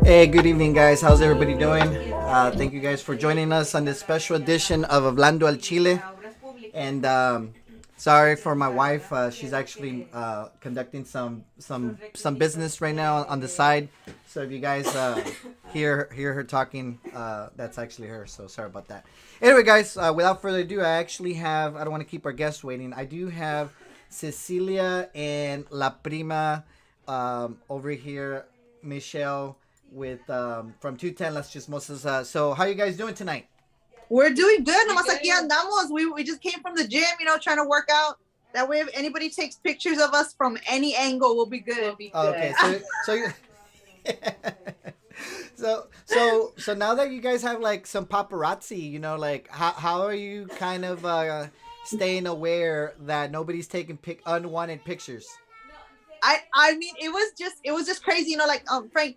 Hey, good evening, guys. How's everybody doing? Thank you guys for joining us on this special edition of Hablando al Chile. And sorry for my wife. She's actually conducting some business right now on the side. So if you guys hear her talking, that's actually her. So sorry about that. Anyway, guys, without further ado, I don't want to keep our guests waiting. I do have Cecilia and La Prima over here, Michelle, with from 210 Las Chismosas. So how you guys doing tonight? We're doing good. Nomás aquí andamos. We just came from the gym, trying to work out. That way, if anybody takes pictures of us from any angle, we'll be good. Okay, so now that you guys have like some paparazzi, like how are you kind of staying aware that nobody's taking unwanted pictures? I mean, it was just crazy, Frank.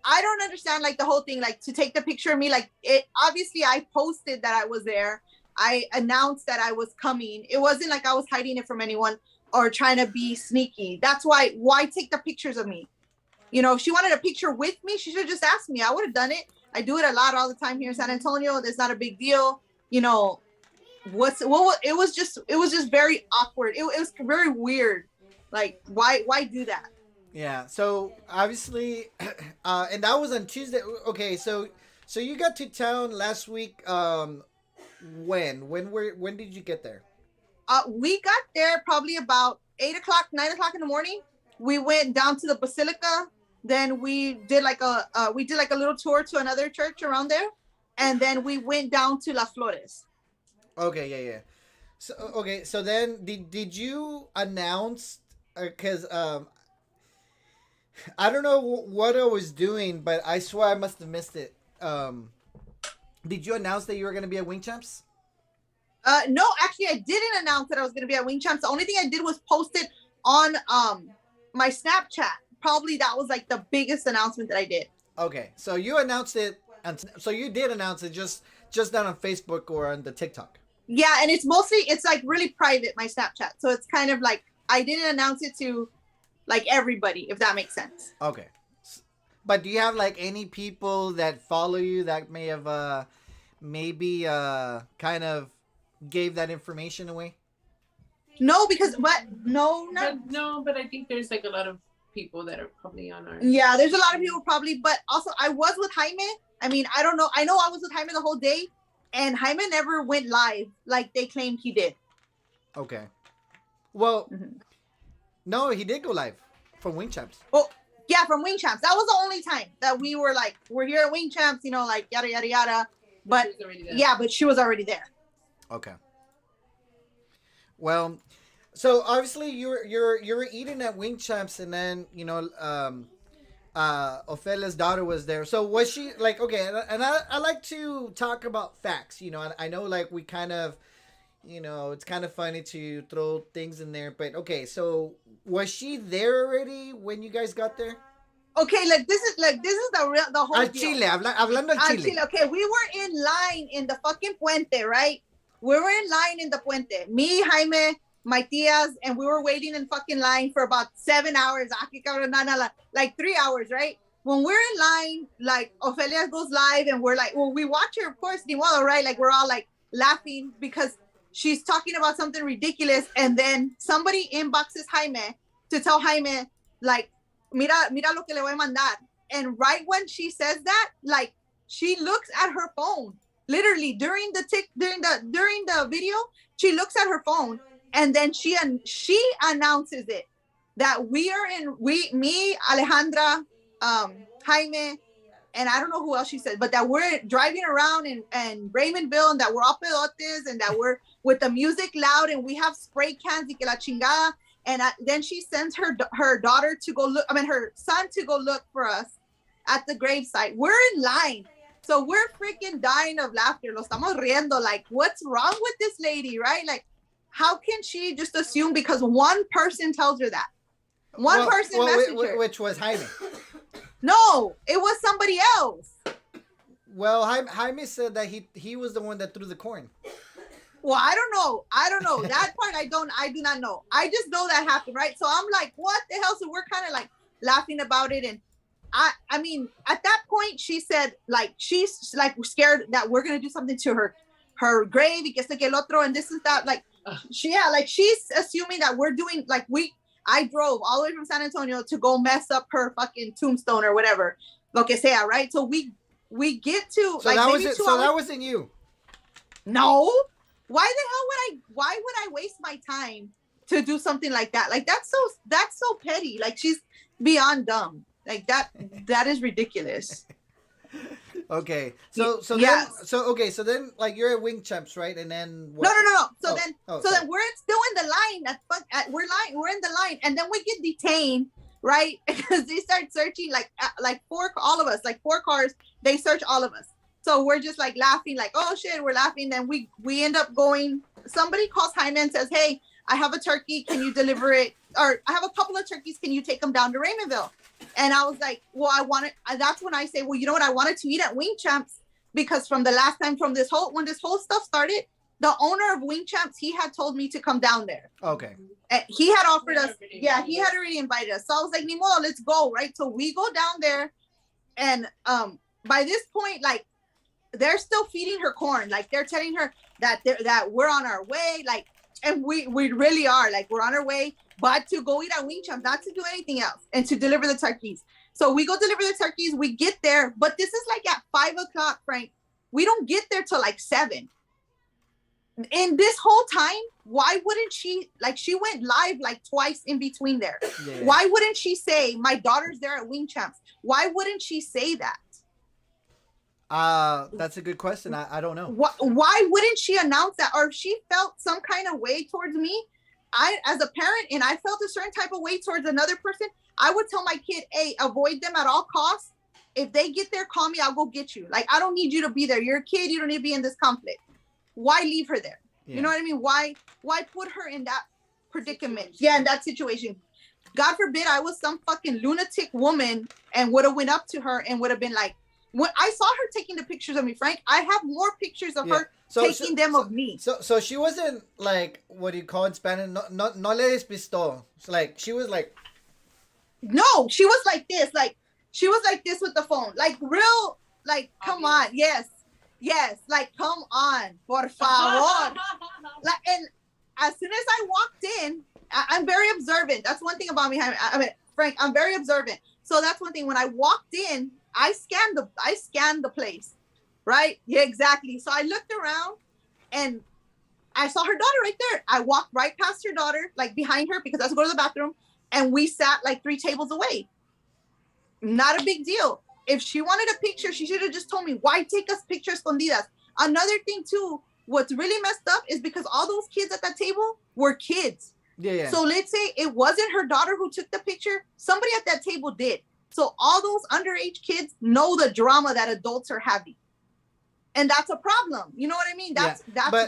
I don't understand the whole thing, to take the picture of me, obviously I posted that I was there. I announced that I was coming. It wasn't like I was hiding it from anyone or trying to be sneaky. That's why take the pictures of me? If she wanted a picture with me, she should just ask me. I would have done it. I do it a lot all the time here in San Antonio. It's not a big deal. It was just very awkward. It was very weird. Why do that? Yeah, so obviously, and that was on Tuesday. Okay, so you got to town last week. When did you get there? We got there probably about 8 o'clock, 9 o'clock in the morning. We went down to the Basilica. Then we did like a little tour to another church around there, and then we went down to Las Flores. Okay, yeah. So then did you announce? Because I don't know what I was doing, but I swear I must have missed it. Did you announce that you were going to be at Wing Champs? No, actually, I didn't announce that I was going to be at Wing Champs. The only thing I did was post it on my Snapchat. Probably that was the biggest announcement that I did. Okay, so you announced it, and so you did announce it just not on Facebook or on the TikTok. Yeah, and it's really private, my Snapchat. So it's kind of I didn't announce it to everybody, if that makes sense. Okay. But do you have any people that follow you that may have maybe kind of gave that information away? No, because but I think there's a lot of people that are probably on our... Yeah, there's a lot of people probably, but also I was with Jaime. I mean, I don't know. I know I was with Jaime the whole day, and Jaime never went live like they claimed he did. Okay. Well, no, he did go live from Wing Champs. Well, yeah, from Wing Champs. That was the only time that we were we're here at Wing Champs, yada, yada, yada. But she was already there. yeah, but she was already there. Okay. Well, so obviously you were eating at Wing Champs, and then Ophelia's daughter was there. So was she like okay? And I like to talk about facts. I know like we kind of it's kind of funny to throw things in there, but okay. So was she there already when you guys got there? Okay, this is the whole Al deal. Chile, hablando al Chile. Okay, we were in line in the fucking puente, right? We were in line in the puente. Me, Jaime, my tias, and we were waiting in fucking line for about 7 hours. Like 3 hours, right? When we're in line, like Ofelia goes live, and we're like, well, we watch her, of course, ni modo, right? Like we're all like laughing because she's talking about something ridiculous, and then somebody inboxes Jaime to tell Jaime, like, mira lo que le voy a mandar. And right when she says that, like, she looks at her phone. Literally during the video, she looks at her phone, and then she announces it that me, Alejandra, Jaime, and I don't know who else she said, but that we're driving around in Raymondville, and that we're all pedotes, and that we're with the music loud, and we have spray cans y que la chingada. And then she sends her daughter to go look. I mean, her son to go look for us at the gravesite. We're in line, so we're freaking dying of laughter. Lo estamos riendo. Like, what's wrong with this lady, right? Like, how can she just assume because one person tells her that? One person messaged her. Which was Jaime. No, it was somebody else. Well, Jaime said that he was the one that threw the corn. Well, I don't know. That part I do not know. I just know that happened, right? So I'm like, what the hell? So we're kind of like laughing about it. And I mean, at that point, she said, like, she's like scared that we're going to do something to her grave, y que este que el otro, and this and that. Like, she's assuming that we're doing, like, I drove all the way from San Antonio to go mess up her fucking tombstone or whatever, lo que sea, right? So we get to, so like, that maybe was it. 2 So hours. that wasn't you. No. Why would I waste my time to do something like that? Like, that's so petty. Like, she's beyond dumb. Like, that is ridiculous. Okay. So then like you're at Wing Champs, right? And then what? No. So then we're still in the line. We're in the line, and then we get detained, right? Because they start searching all of us, like 4 cars. They search all of us. So we're just like laughing, like, oh shit, we're laughing. Then we end up going, somebody calls Jaime and says, hey, I have a turkey, can you deliver it? Or I have a couple of turkeys, can you take them down to Raymondville? And I was like, well, that's when I say, well, you know what? I wanted to eat at Wing Champs because from the last time, when this whole stuff started, the owner of Wing Champs, he had told me to come down there. Okay. And he had offered us, he had already invited us. So I was like, ni modo, let's go, right? So we go down there, and by this point, like, they're still feeding her corn. Like, they're telling her that we're on our way. Like, and we really are. Like, we're on our way, but to go eat at Wing Champ, not to do anything else, and to deliver the turkeys. So we go deliver the turkeys. We get there, but this is like at 5 o'clock, Frank. We don't get there till like 7. In this whole time, why wouldn't she, like, she went live like twice in between there. Yeah. Why wouldn't she say, my daughter's there at Wing Champs? Why wouldn't she say that? That's a good question. I don't know. Why wouldn't she announce that? Or if she felt some kind of way towards me, as a parent, and I felt a certain type of way towards another person, I would tell my kid, hey, avoid them at all costs. If they get there, call me, I'll go get you. Like, I don't need you to be there. You're a kid, you don't need to be in this conflict. Why leave her there? Yeah. You know what I mean? Why put her in that predicament? Yeah, in that situation. God forbid I was some fucking lunatic woman and would have went up to her and would have been like, when I saw her taking the pictures of me, Frank, I have more pictures of her taking them of me. So she wasn't like, what do you call in Spanish? No le despistó. So like, she was like. No, she was like this. Like, she was like this with the phone. Like, real, like, come on. Yes. Like, come on. Por favor. Like, and as soon as I walked in, I'm very observant. That's one thing about me. I mean, Frank, I'm very observant. So that's one thing. When I walked in, I scanned the place, right? Yeah, exactly. So I looked around and I saw her daughter right there. I walked right past her daughter, like behind her, because I was going to the bathroom, and we sat like 3 tables away. Not a big deal. If she wanted a picture, she should have just told me. Why take us pictures escondidas? Another thing too, what's really messed up is because all those kids at that table were kids. Yeah. So let's say it wasn't her daughter who took the picture. Somebody at that table did. So all those underage kids know the drama that adults are having. And that's a problem. You know what I mean? That's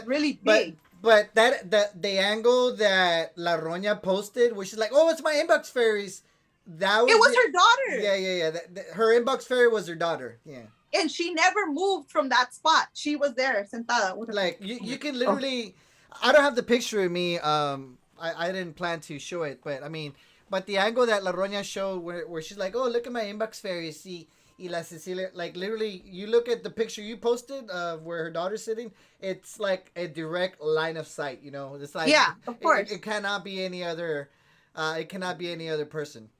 really big. But the angle that La Roña posted, where she's like, "Oh, it's my inbox fairies," it was her daughter. Yeah. Her inbox fairy was her daughter. Yeah. And she never moved from that spot. She was there, sentada. Like you can literally. I don't have the picture of me. I didn't plan to show it, but I mean, but the angle that La Roña showed, where she's like, "Oh, look at my inbox fairies, see." Y la Cecilia, like literally, you look at the picture you posted of where her daughter's sitting. It's like a direct line of sight. You know, it's like of course, it cannot be any other. It cannot be any other person.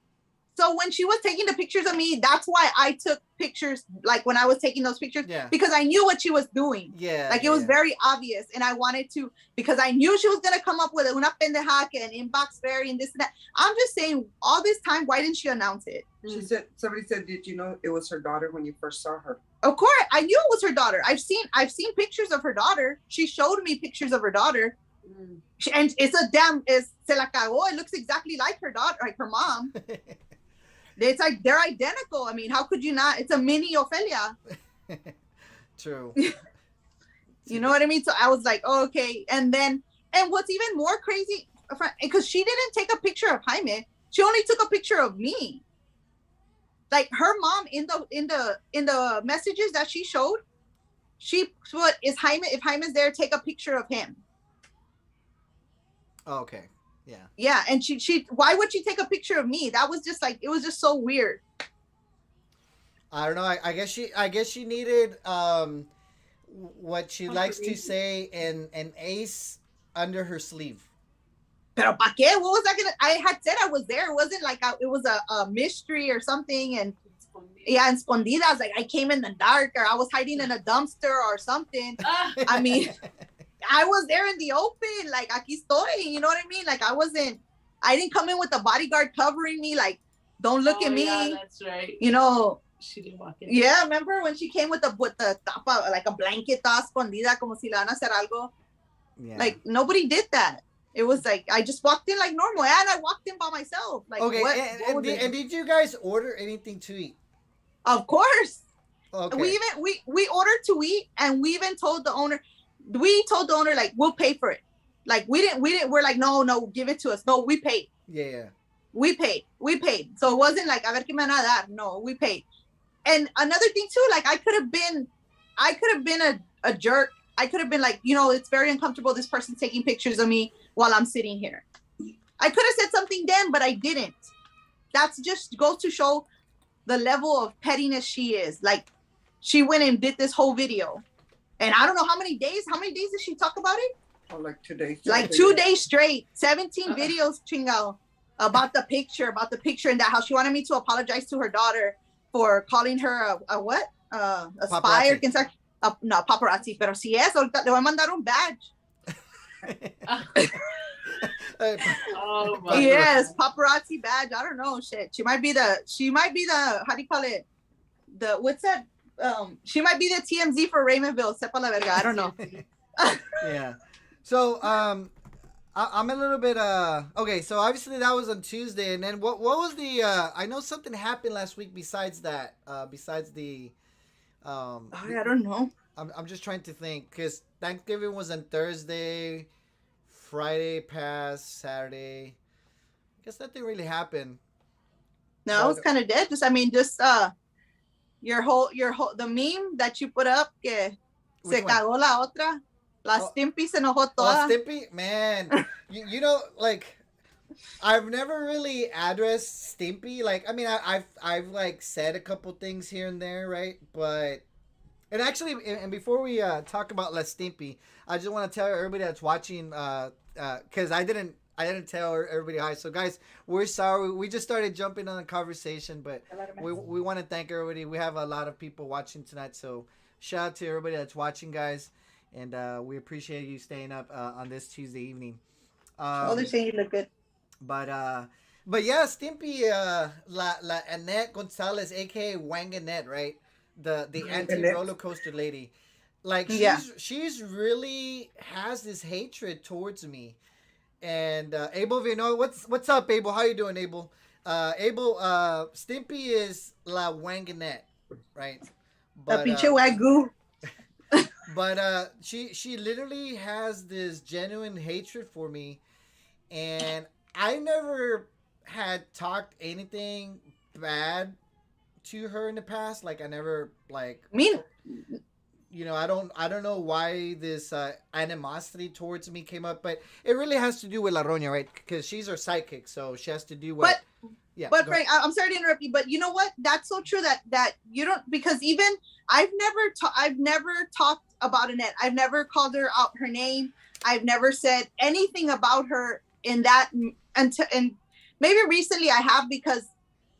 So when she was taking the pictures of me, that's why I took pictures, like when I was taking those pictures, because I knew what she was doing. Yeah. Like it was very obvious. And I wanted to, because I knew she was going to come up with una pendeja and inbox fairy and this and that. I'm just saying, all this time, why didn't she announce it? She said, somebody said, did you know it was her daughter when you first saw her? Of course, I knew it was her daughter. I've seen pictures of her daughter. She showed me pictures of her daughter. And it's se la cagó. It looks exactly like her daughter, like her mom. It's like they're identical. I mean, how could you not? It's a mini Ophelia. True. You know what I mean? So I was like, oh, okay. And what's even more crazy, because she didn't take a picture of Jaime. She only took a picture of me. Like her mom in the messages that she showed, she put, is Jaime, if Jaime's there, take a picture of him. Oh, okay. Yeah. Yeah, and she why would she take a picture of me? That was just like, it was just so weird. I don't know. I guess she needed what she likes to say an ace under her sleeve. Pero pa qué? What was I gonna? I had said I was there. It wasn't like it was a mystery or something. And yeah, and escondidas, like I came in the dark or I was hiding in a dumpster or something. I mean, I was there in the open, like aquí estoy, you know what I mean? Like I didn't come in with a bodyguard covering me, like, don't look at me. Yeah, that's right. You know. She didn't walk in. Yeah, remember when she came with the tapa, like a blanket toda escondida, como si le van a hacer algo? Yeah. Like nobody did that. It was like I just walked in like normal, and I walked in by myself. Like, okay, what and did you guys order anything to eat? Of course. Okay. We ordered to eat, and we even told the owner. We told the owner, like, we'll pay for it. Like we didn't. We're like, no, give it to us. No, we paid. Yeah. We paid. So it wasn't like a ver qué me van a dar. No, we paid. And another thing too, like I could have been a jerk. I could have been like, it's very uncomfortable. This person's taking pictures of me while I'm sitting here. I could have said something then, but I didn't. That's just goes to show the level of pettiness she is. Like she went and did this whole video. And I don't know how many days did she talk about it? Oh, like 2 days. Like 2 days straight, 17 videos, chingao, about the picture and that how she wanted me to apologize to her daughter for calling her a what? A spy or quién sabe. No, paparazzi, pero si es, ahorita le voy a mandar un badge. Oh my yes, paparazzi badge. I don't know, shit. She might be the how do you call it? The what's that? She might be the TMZ for Raymondville. Sepa la verga. I don't know. Yeah. So I'm a little bit okay. So obviously that was on Tuesday, and then what was the I know something happened last week besides that. Besides the I don't know. I'm just trying to think because Thanksgiving was on Thursday, Friday passed, Saturday. I guess nothing really happened. No, it was kind of dead. Just your whole the meme that you put up que se cagó la otra. La Stimpy se enojó toda. La Stimpy, man. you know, like I've never really addressed Stimpy. Like, I mean, I've like said a couple things here and there, right? But and actually, and before we talk about La Stimpy, I just want to tell everybody that's watching, because I didn't tell everybody hi. So guys, we're sorry. We just started jumping on the conversation, but we want to thank everybody. We have a lot of people watching tonight, so shout out to everybody that's watching, guys. And we appreciate you staying up on this Tuesday evening. They're saying you look good. But yeah, Stimpy, la Annette Gonzalez, aka Wang Annette, right? The anti roller coaster lady. Like Yeah. she's really has this hatred towards me. And Abel, you know what's up, Abel? How you doing, Abel? Abel, Stimpy is La Wanganette, right? The But pinche wagyu. she literally has this genuine hatred for me, and I never had talked anything bad to her in the past. Like I never like I mean, I don't know why this animosity towards me came up, but it really has to do with La Roña, right? Because she's her psychic, so she has to do what. Yeah, but go Frank, ahead. I'm sorry to interrupt you, but you know what? That's so true that you don't, because even I've never talked about Annette. I've never called her out her name. I've never said anything about her in that until, and maybe recently I have, because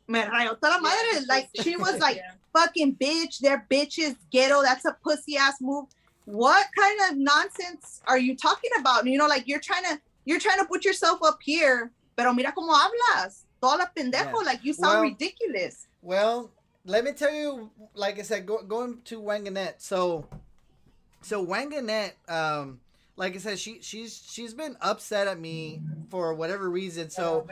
me rayó toda la madre. Like she was like, Yeah. fucking bitch, they're bitches, ghetto, that's a pussy ass move. What kind of nonsense are you talking about? You know, like you're trying to put yourself up here, pero mira cómo hablas. Toda pendejo, Yeah. like you sound Well, ridiculous. Well, let me tell you, like I said, going to Wanganette. So Wanganette, like I said, she's been upset at me for whatever reason. So,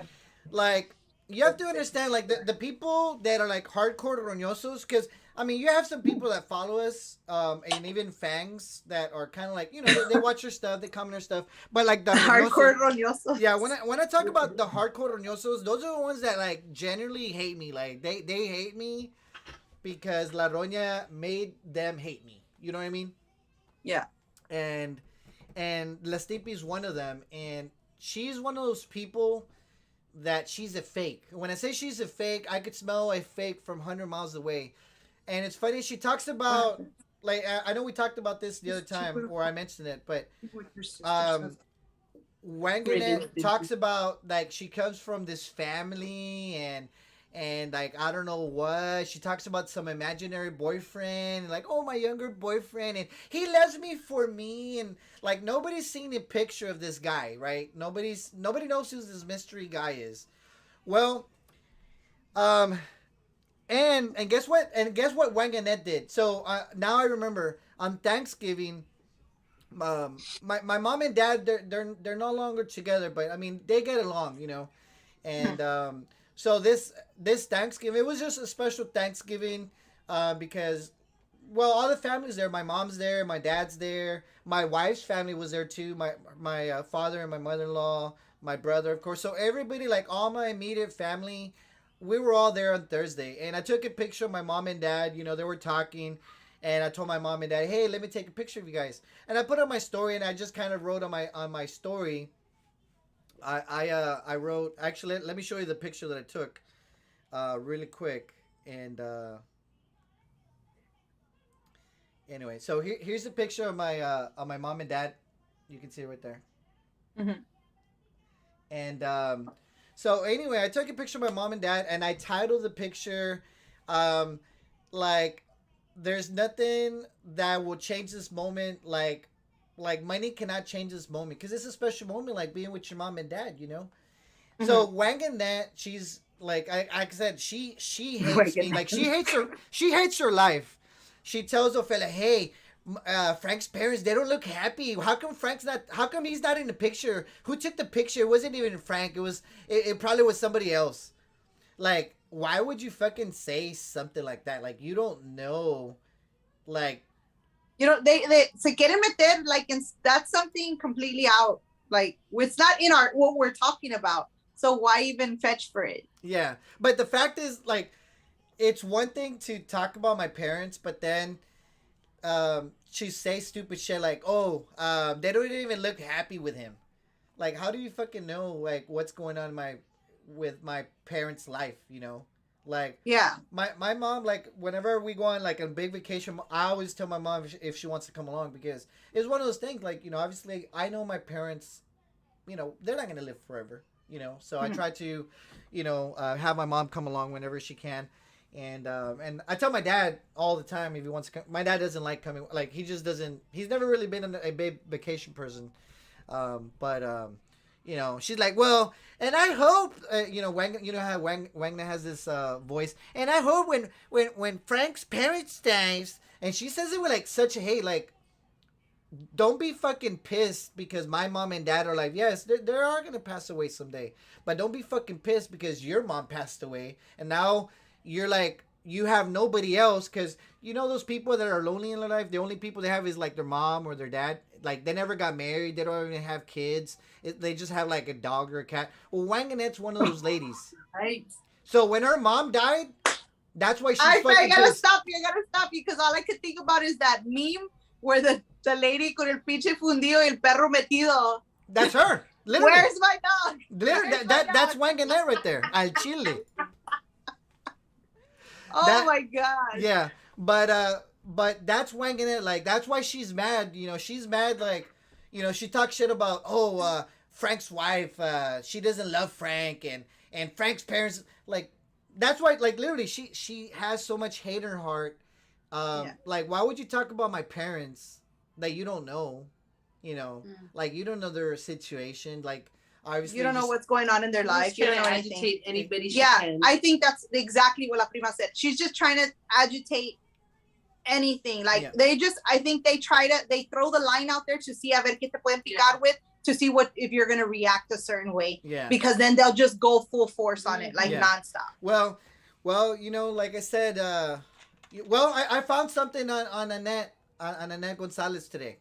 like, you have to understand, like the people that are like hardcore roñosos, because I mean, you have some people that follow us, and even fangs that are kind of like, they watch your stuff, they comment our stuff, but like the Hardcore roñosos, roñoso. yeah, when I talk about the hardcore roñosos, those are the ones that like genuinely hate me. Like they hate me because La Roña made them hate me. You know what I mean? Yeah. And La Stimpy is one of them, and she's one of those people that she's a fake. When I say she's a fake, I could smell a fake from 100 miles away. And it's funny, she talks about, like, I know we talked about this the other time, or I mentioned it, but Wanganette talks about, like, she comes from this family, and like, I don't know what, she talks about some imaginary boyfriend, like, oh, my younger boyfriend, and he loves me for me, and like, nobody's seen a picture of this guy, right? Nobody knows who this mystery guy is. Well, and guess what? And guess what Wanganette did? So now I remember on Thanksgiving, my mom and dad, they're no longer together, but I mean they get along, and so this Thanksgiving, it was just a special Thanksgiving, because, well, all the family's there. My mom's there, my dad's there, my wife's family was there too. My father and my mother-in-law, my brother, of course. So everybody, like all my immediate family, we were all there on Thursday, and I took a picture of my mom and dad. They were talking, and I told my mom and dad, "Hey, let me take a picture of you guys." And I put on my story, and I just kind of wrote on my story. I wrote, actually, let me show you the picture that I took, really quick, and anyway, so here's the picture of my mom and dad. You can see it right there. Mm-hmm. And so anyway, I took a picture of my mom and dad, and I titled the picture, like, there's nothing that will change this moment, like money cannot change this moment, because it's a special moment, like being with your mom and dad, Mm-hmm. So Wanganette, she's like I said, she hates me, like she hates her life. She tells Ophelia, "Hey, Frank's parents, they don't look happy. How come he's not in the picture? Who took the picture? It wasn't even Frank. It probably was somebody else." Like, why would you fucking say something like that? Like, you don't know, like, They se quieren meter, like, that's something completely out. Like, it's not in what we're talking about. So why even fetch for it? yeah. But the fact is, like, it's one thing to talk about my parents, but then she say stupid shit like, "Oh, they don't even look happy with him." Like, how do you fucking know, like, what's going on with my parents' life? Like, Yeah. my mom, like, whenever we go on like a big vacation, I always tell my mom if she wants to come along, because it's one of those things, like, obviously I know my parents, they're not gonna live forever, so I try to, have my mom come along whenever she can. And I tell my dad all the time if he wants to come. My dad doesn't like coming. Like, he just doesn't. He's never really been a big vacation person. But she's like, well, and I hope, Wang, how Wagner has this voice, and I hope when Frank's parents dies, and she says it with like such a hate, like, don't be fucking pissed because my mom and dad are like, yes, they are gonna pass away someday, but don't be fucking pissed because your mom passed away and now you're like you have nobody else because you know those people that are lonely in their life, the only people they have is like their mom or their dad. Like they never got married, they don't even have kids. They just have like a dog or a cat. Well, Wanganet's one of those ladies. Right. So when her mom died, that's why she's I fucking gotta pissed. stop you. I gotta stop you because all I could think about is that meme where the lady con el pinche fundido y el perro metido. That's her. Literally. Where's my dog? Literally, Where's my that's dog? Wanganet right there. Al Chile. Oh that- my god. Yeah, but that's Wanganet. Like that's why she's mad. You know, she's mad. Like, you know, she talks shit about Frank's wife. She doesn't love Frank and Frank's parents. Like that's why. Like literally, she has so much hate in her heart. Like why would you talk about my parents that you don't know? You know, like you don't know their situation. Like obviously You don't know what's going on in their life. You don't know to anything. agitate anybody. She Yeah, can. I think that's exactly what La Prima said. She's just trying to agitate anything. Like I think they throw the line out there to see a ver qué te pueden picar with, to see what if you're gonna react a certain way. Yeah. Because then they'll just go full force on it, like nonstop. Well, you know, like I said, I found something on Annette Gonzalez today.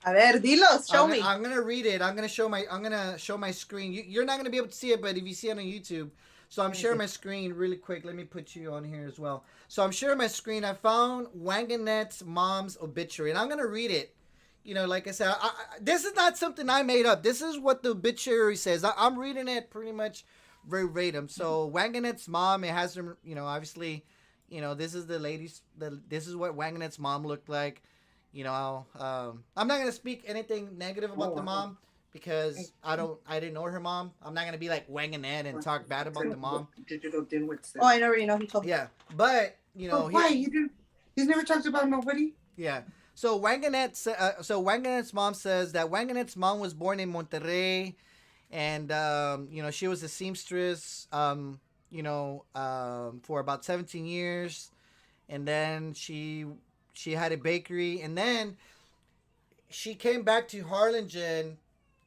A ver, dilos, show me. I'm gonna read it. I'm gonna show my screen. You're not gonna be able to see it, but if you see it on YouTube, so I'm sharing my screen really quick. Let me put you on here as well. So I'm sharing my screen. I found Wanganet's mom's obituary, and I'm gonna read it. You know, like I said, this is not something I made up. This is what the obituary says. I'm reading it pretty much verbatim. So Wanganet's mom, it has them. You know, obviously, you know, this is the ladies. This is what Wanganet's mom looked like. You know, I'm not gonna speak anything negative about the mom because I didn't know her mom. I'm not gonna be like Wanganet and talk bad about the mom. Digital dimwit said. Oh, I already know. He told me. Yeah, but you know, Why he didn't? He's never talked about nobody. Yeah. So Wanganet's mom says that Wanganet's mom was born in Monterrey, and you know she was a seamstress, you know, for about 17 years, and then she had a bakery, and then she came back to Harlingen,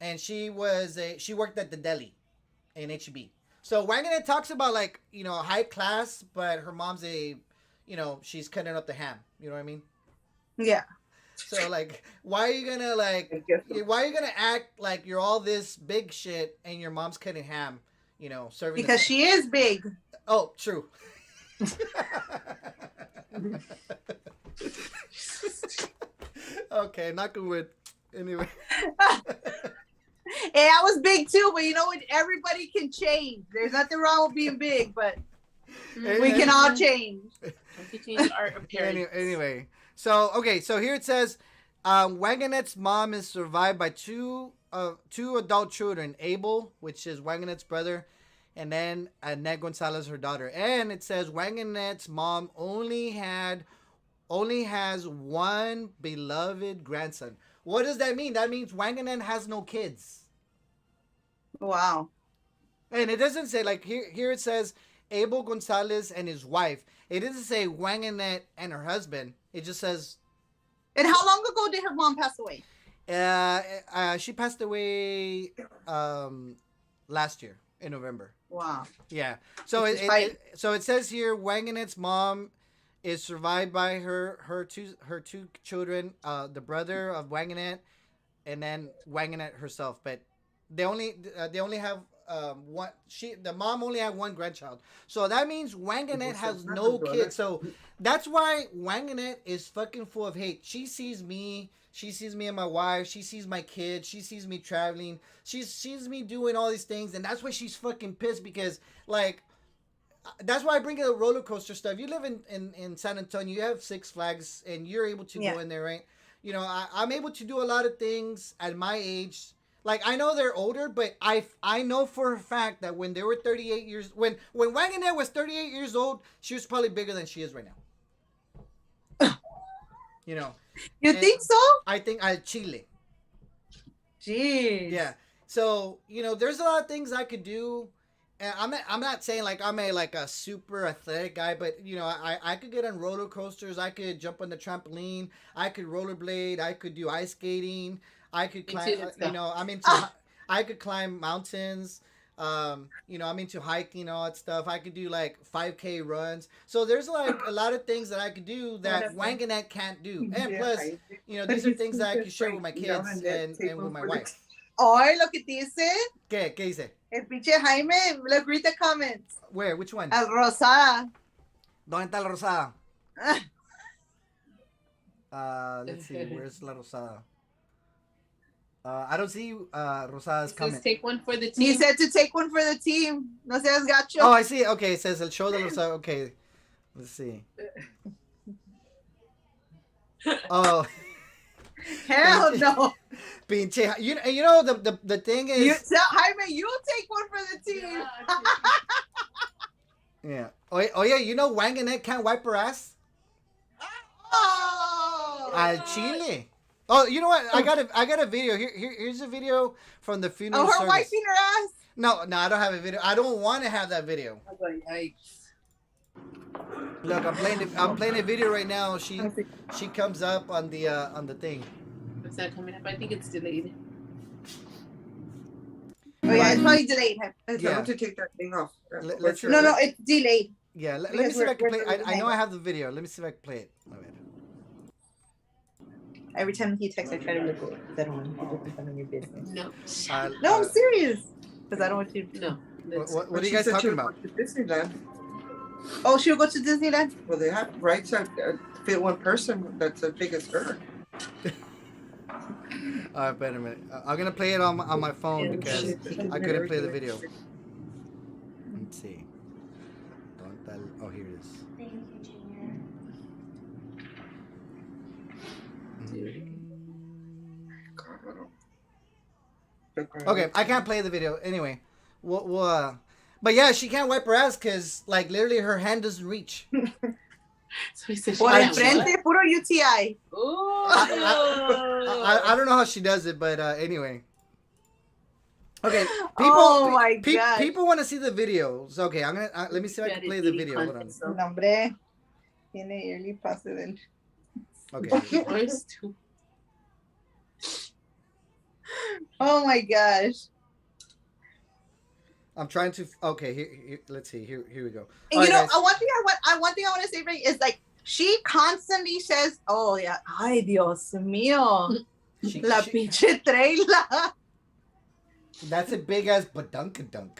and she worked at the deli in HEB. So Wanganet talks about like, you know, high class, but her mom's you know, she's cutting up the ham. You know what I mean? Yeah. So like, why are you gonna act like you're all this big shit and your mom's cutting ham? You know, serving Because she is big. Oh, true. Okay, not good with. Anyway. Hey, I was big too, but you know what? Everybody can change. There's nothing wrong with being big, but we can all change. We can change our appearance. Anyway, so here it says, Wanganet's mom is survived by two adult children, Abel, which is Wanganet's brother, and then Annette Gonzalez, her daughter. And it says Wanganet's mom only has one beloved grandson. What does that mean? That means Wanganet has no kids. Wow. And it doesn't say, like, here it says Abel Gonzalez and his wife. It doesn't say Wanganet and her husband. It just says. And how long ago did her mom pass away? She passed away last year in November. Wow. Yeah. So it says here Wanganet's mom is survived by her two children, the brother of Wanganet, and then Wanganet herself. But they only have one. The mom only had one grandchild. So that means Wanganet has no kids. So that's why Wanganet is fucking full of hate. She sees me and my wife. She sees my kids. She sees me traveling. She sees me doing all these things, and that's why she's fucking pissed because like. That's why I bring in the roller coaster stuff. You live in San Antonio. You have Six Flags, and you're able to go in there, right? You know, I'm able to do a lot of things at my age. Like, I know they're older, but I know for a fact that when they were 38 years... When Wanganet was 38 years old, she was probably bigger than she is right now. You know. You think so? I think Chile. Jeez. Yeah. So, you know, there's a lot of things I could do. and I'm not saying like I'm a super athletic guy, but you know, I could get on roller coasters, I could jump on the trampoline, I could rollerblade, I could do ice skating, I could Me climb. too, let's You go. know, I'm into. I could climb mountains. You know, I'm into hiking, all that stuff. I could do like 5K runs. So there's like a lot of things that I could do that Wanganet can't do. And plus, you know, these are things that I can share with my kids and with my wife. Ay, lo que dice. ¿Qué dice? El pinche Jaime. Look, read the comments. Where? Which one? El Rosada. ¿Dónde está la rosada? Let's see. Where's la rosada? I don't see Rosada's comment. Let's take one for the team. He said to take one for the team. No seas gacho. Oh, I see. Okay, it says el show de Rosada. Okay, let's see. Oh. Hell no. Pinche, you know the thing is. Jaime, you take one for the team. Yeah. Oh yeah. You know Wanganet can't wipe her ass. Oh. Al Chile. Oh, you know what? I got a video. Here's a video from the funeral her service. wiping her ass. No, I don't have a video. I don't want to have that video. Look, I'm playing a video right now. She comes up on the thing. It's not coming up. I think it's delayed. Oh yeah, it's probably delayed. Tell them to take that thing off. Let's- No, it's delayed. Yeah, let me see if I can play. I know I have the video. Let me see if I can play it. Wait. Every time he texts, I try to look at that one. None of your business. No. No, I'm serious. Because I don't want you. No. What are you guys talking about? Disneyland. Oh, she'll go to Disneyland. Well, they have rights that fit one person that's as big as her. All right, wait a minute. I'm gonna play it on my phone because I couldn't play the video. Let's see. Oh, here it is. Thank you, Junior. Okay, I can't play the video anyway. But yeah, she can't wipe her ass because like literally her hand doesn't reach. So he said, Por el frente, puro UTI. I don't know how she does it, but anyway. Okay, people want to see the videos. Okay, I'm gonna let me see if I can play the video. Hold on. Hombre, tiene early pase del. Okay. Oh my gosh. I'm trying to. Okay, here let's see. Here we go. And you know, one thing I want to say right is like she constantly says, "Oh yeah, ay Dios mío, la pinche trailer." That's a big ass badunkadunk.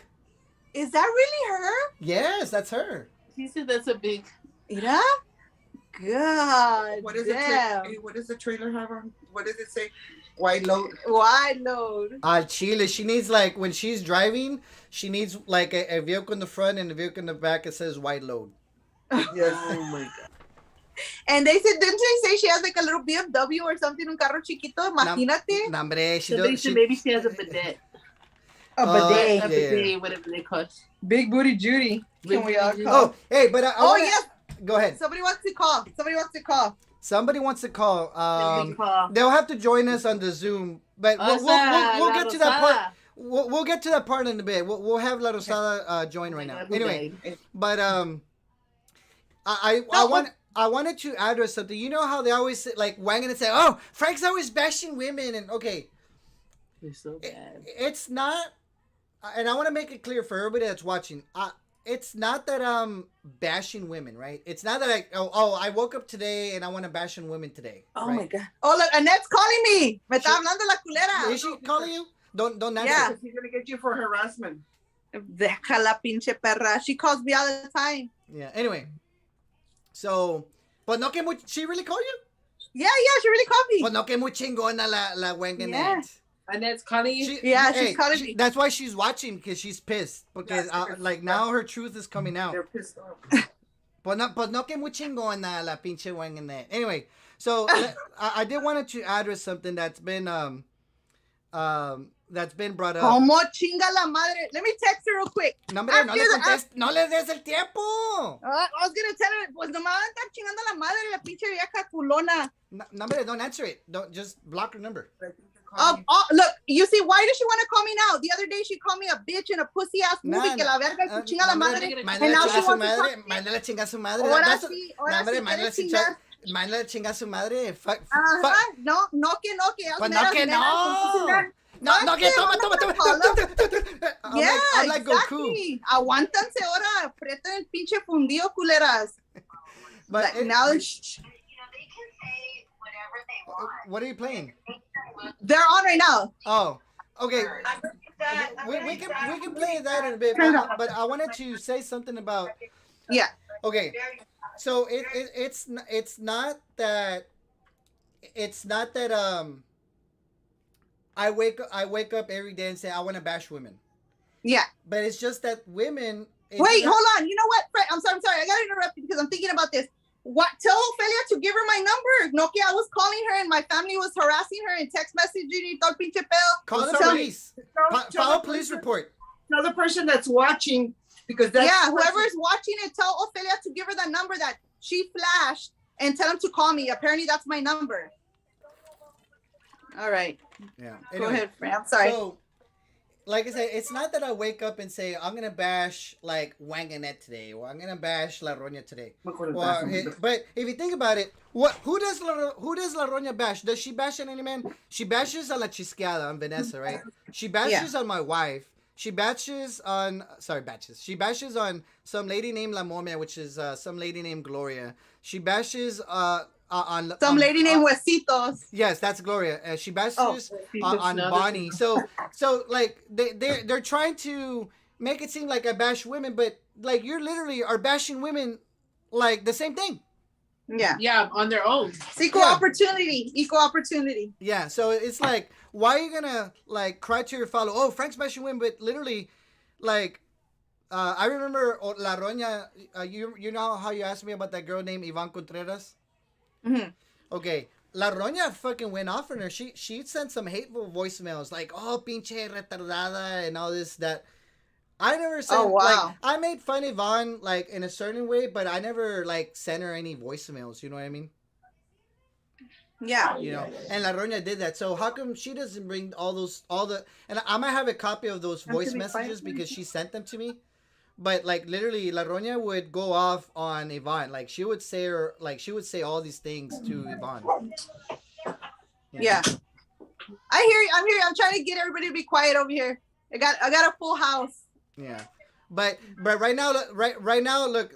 Is that really her? Yes, that's her. She said that's a big. Mira? God. What does the trailer have on? What does it say? Wide load. Wide load. Chile. She needs like when she's driving, she needs like a vehicle in the front and a vehicle in the back. It says wide load. Yes. Oh my god. And didn't they say she has like a little BMW or something, un carro chiquito? Imagínate. Hombre, Maybe she has a bidet. A bidet. A bidet, whatever they cost. Big booty Judy. Can we all call? Oh, hey, but yes. Go ahead. Somebody wants to call. Somebody wants to call. They'll have to join us on the Zoom, but we'll get to that part. We'll get to that part in a bit. We'll have La Rosada join right now. Anyway, but I wanted to address something. You know how they always say, like Wangan and say, "Oh, Frank's always bashing women," and okay, They're so bad. it's not. And I want to make it clear for everybody that's watching. It's not that I'm bashing women, right? It's not that I woke up today and I want to bash on women today. Oh right? my god. Oh look, Annette's calling me. Me está hablando la culera. Is she calling you? Don't answer. Yeah. He's gonna get you for harassment. Deja la pinche perra. She calls me all the time. Yeah. Anyway, so, but no que muy, she really called you? Yeah, she really called me. But no que muy chingona la Wanganet. Yeah. And that's calling you. She's calling me. That's why she's watching because she's pissed because like now her truth is coming out. They're pissed off. Pues no que muy chingona la pinche Wanganet. Anyway, so I did wanted to address something that's been that's been brought up. Como chinga la madre. Let me text her real quick. No, hombre, no After le the- contest, no le des el tiempo. I was gonna tell her, pues nomás van a estar chingando la madre la pinche vieja culona. No, hombre, don't answer it. Don't just block her number. Look, you see, why does she want to call me now? The other day she called me a bitch in a pussy ass movie que la verga y su chinga la madre. And now she wants to talk. Mándale a chingar a su madre. Ahora sí, Mándale a chingar. Mándale a chingar a su madre. Ajá, no que Pues no que no. No, que toma. Yeah, I'm like Goku. exactly. Aguántanse ahora, aprieten el pinche fundido, culeras. But Like, now they can say whatever they want. what are you playing? they're on right now. Oh, okay. We can play that in a bit, but I wanted to say something about. Yeah. Okay, so it's not that I wake up every day and say I want to bash women, Yeah. but it's just that women. Wait, hold on. You know what, Fred? I'm sorry. I gotta interrupt you because I'm thinking about this. What? Tell Ophelia to give her my number. No, que I was calling her and my family was harassing her and text messaging y todo pinche pedo. Call the Tell- police. File a police report. Tell the person that's watching because that's Yeah, whoever's watching it, tell Ophelia to give her the number that she flashed and tell him to call me. Apparently, that's my number. All right. Yeah. Go ahead, Fred. I'm sorry. So, like I said, it's not that I wake up and say I'm gonna bash like Wanganette today, or I'm gonna bash La Roña today. But if you think about it, who does La Roña bash? Does she bash on any man? She bashes on La Chisqueada, on Vanessa, right? She bashes on my wife. She bashes on She bashes on some lady named La Momia, which is some lady named Gloria. She bashes on Some lady named Huesitos. Yes, that's Gloria. She bashes on Bonnie. So like they're trying to make it seem like I bash women, but like you literally are bashing women like the same thing. Yeah. Yeah, on their own. It's equal opportunity. Equal opportunity. Yeah, so it's like, why are you gonna like cry to your follow? Oh, Frank's bashing women, but literally, like, I remember La Roña. You know how you asked me about that girl named Ivan Contreras? Mm-hmm. Okay, La Roña fucking went off on her. She sent some hateful voicemails like, oh, pinche retardada and all this, that. I never said, like, I made fun of Yvonne, like, in a certain way, but I never, like, sent her any voicemails, you know what I mean? Yeah. You know, and La Roña did that. So how come she doesn't bring and I might have a copy of those voice messages because she sent them to me. But, like, literally, La Roña would go off on Yvonne. Like, she would say all these things to Yvonne. Yeah. I hear you. I'm here. I'm trying to get everybody to be quiet over here. I got a full house. Yeah, but right now, look,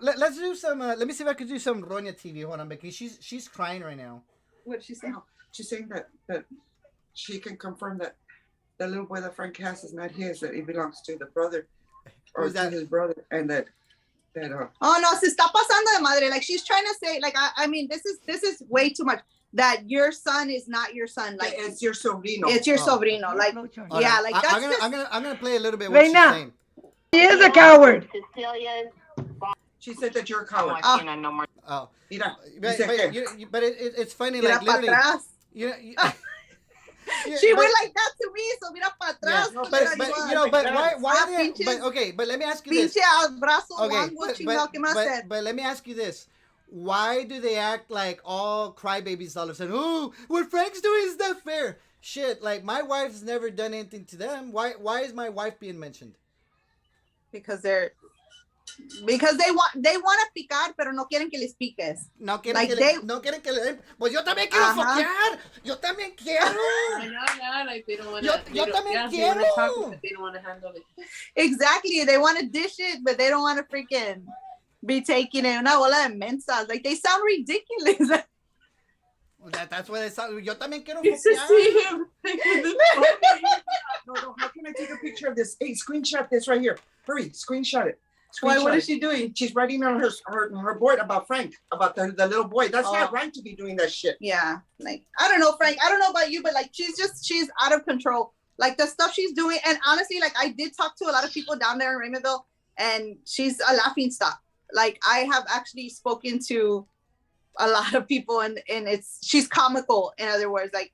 let's do some. Let me see if I can do some Roña TV. Hold on, because she's crying right now. What did she say? She's saying that she can confirm that the little boy that Frank has is not his; that it belongs to the brother or to his brother, and that. Oh no, se está pasando de madre. Like she's trying to say, like I mean, this is way too much. That your son is not your son. Like it's your sobrino. It's your sobrino. Like yeah, like that's I'm gonna play a little bit what she's saying. He is a coward. She said that you're a coward. Oh, Mira, but it's funny, like literally. She went like that to me, so mira para atrás. Yeah, but you know, but why but okay, but let me ask you this. Okay, but let me ask you this. Why do they act like all crybabies all of a sudden? Oh, what Frank's doing is not fair. Shit, like my wife's never done anything to them. Why is my wife being mentioned? Because they want to picar, pero no quieren que les piques. No quieren que le den. Pues yo también quiero foquear. Yo también quiero. I know, yeah, like they don't want to. Yo también quiero. They want to talk, but they don't want to handle it. Exactly, they want to dish it, but they don't want to freaking be taking it. Una bola de mensas. Like they sound ridiculous. That's what they sound. Yo también quiero foquear. No, how can I take a picture of this? Hey, screenshot this right here. Hurry, screenshot it. Why? What is she doing? She's writing on her board about Frank, about the little boy. That's not right to be doing that shit. Yeah, like I don't know, Frank. I don't know about you, but like she's out of control. Like the stuff she's doing, and honestly, like I did talk to a lot of people down there in Raymondville, and she's a laughing stock. Like I have actually spoken to a lot of people, and she's comical. In other words, like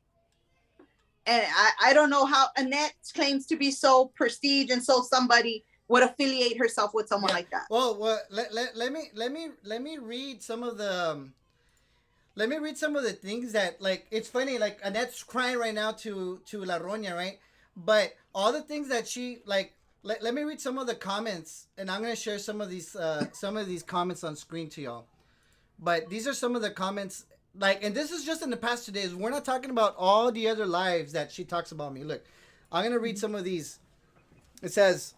And I don't know how Annette claims to be so prestige and so somebody would affiliate herself with someone like that. Well, let me read some of the let me read some of the things that, like, it's funny, like Annette's crying right now to La Roña, right? But all the things that she like, let me read some of the comments, and I'm gonna share some of these comments on screen to y'all. But these are some of the comments, like, and this is just in the past 2 days. We're not talking about all the other lives that she talks about me. Look, I'm gonna read some of these. It says,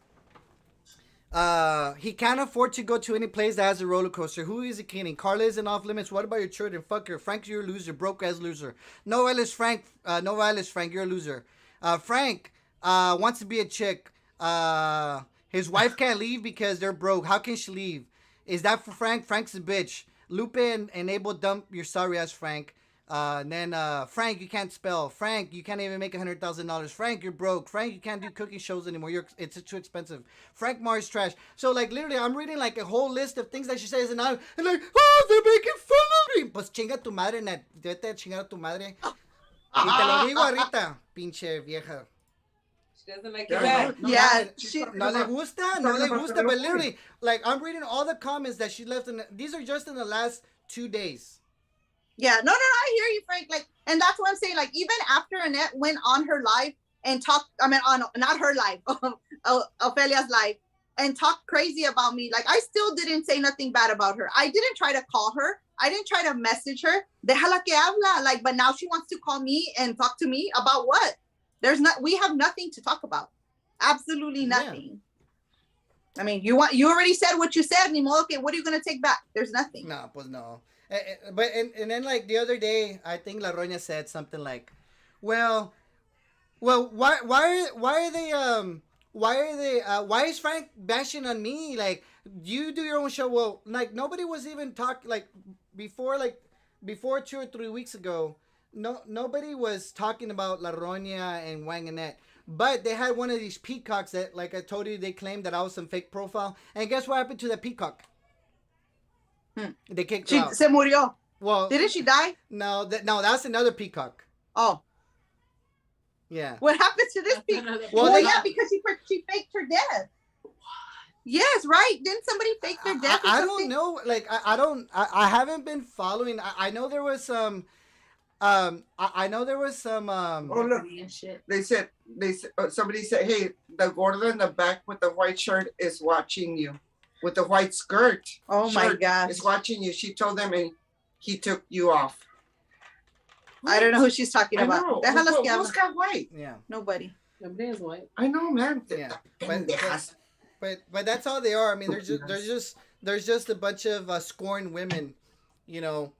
he can't afford to go to any place that has a roller coaster. Who is he kidding? Carla isn't off limits. What about your children? Fuck her. Frank, you're a loser. Broke ass loser. No Ellis Frank. No Ellis Frank. You're a loser. Frank wants to be a chick. His wife can't leave because they're broke. How can she leave? Is that for Frank? Frank's a bitch. Lupe and Abel dump your sorry ass Frank. And then Frank, you can't spell. Frank, you can't even make $100,000. Frank, you're broke. Frank, you can't do cooking shows anymore. It's too expensive. Frank Mars trash. So like literally, I'm reading like a whole list of things that she says, and I'm like, oh, they're making fun of me. Pues chinga tu madre, Nat. Vete a chingar a tu madre. Y te lo digo ahorita, pinche vieja. She doesn't like Yeah, it back. no, Yeah, No le gusta, but literally, like, I'm reading all the comments that she left, these are just in the last 2 days. Yeah, no, I hear you, Frank. Like, and that's what I'm saying. Like, even after Annette went on her live and talked, I mean, on not her live, Ophelia's live, and talked crazy about me, like, I still didn't say nothing bad about her. I didn't try to call her. I didn't try to message her. Déjala que habla. Like, but now she wants to call me and talk to me about what? We have nothing to talk about. Absolutely nothing. Yeah. I mean, you already said what you said, ni modo que, what are you gonna take back? There's nothing. No, pues no. But and then like the other day, I think La Roña said something like, well, why is Frank bashing on me? Like, you do your own show. Well, like, nobody was even talking, like, before 2 or 3 weeks ago. Nobody was talking about La Roña and Wang Annette. But they had one of these peacocks that, like I told you, they claimed that I was some fake profile. And guess what happened to that peacock? They kicked her out. Se murió. Well, didn't she die? No, that's another peacock. Oh. Yeah. What happened to this peacock? Well, yeah, because she faked her death. Yes, right. Didn't somebody fake their death? I don't know. Like, I haven't been following. I know there was some. I know there was some. Oh look! They said somebody said, "Hey, the gordo in the back with the white shirt is watching you, with the white skirt. Oh my God! Is watching you." She told them, and he took you off. I don't know who she's talking about. Who's got white? Yeah. Nobody. Nobody is white. I know, man. Yeah. But that's all they are. I mean, there's just a bunch of scorned women, you know,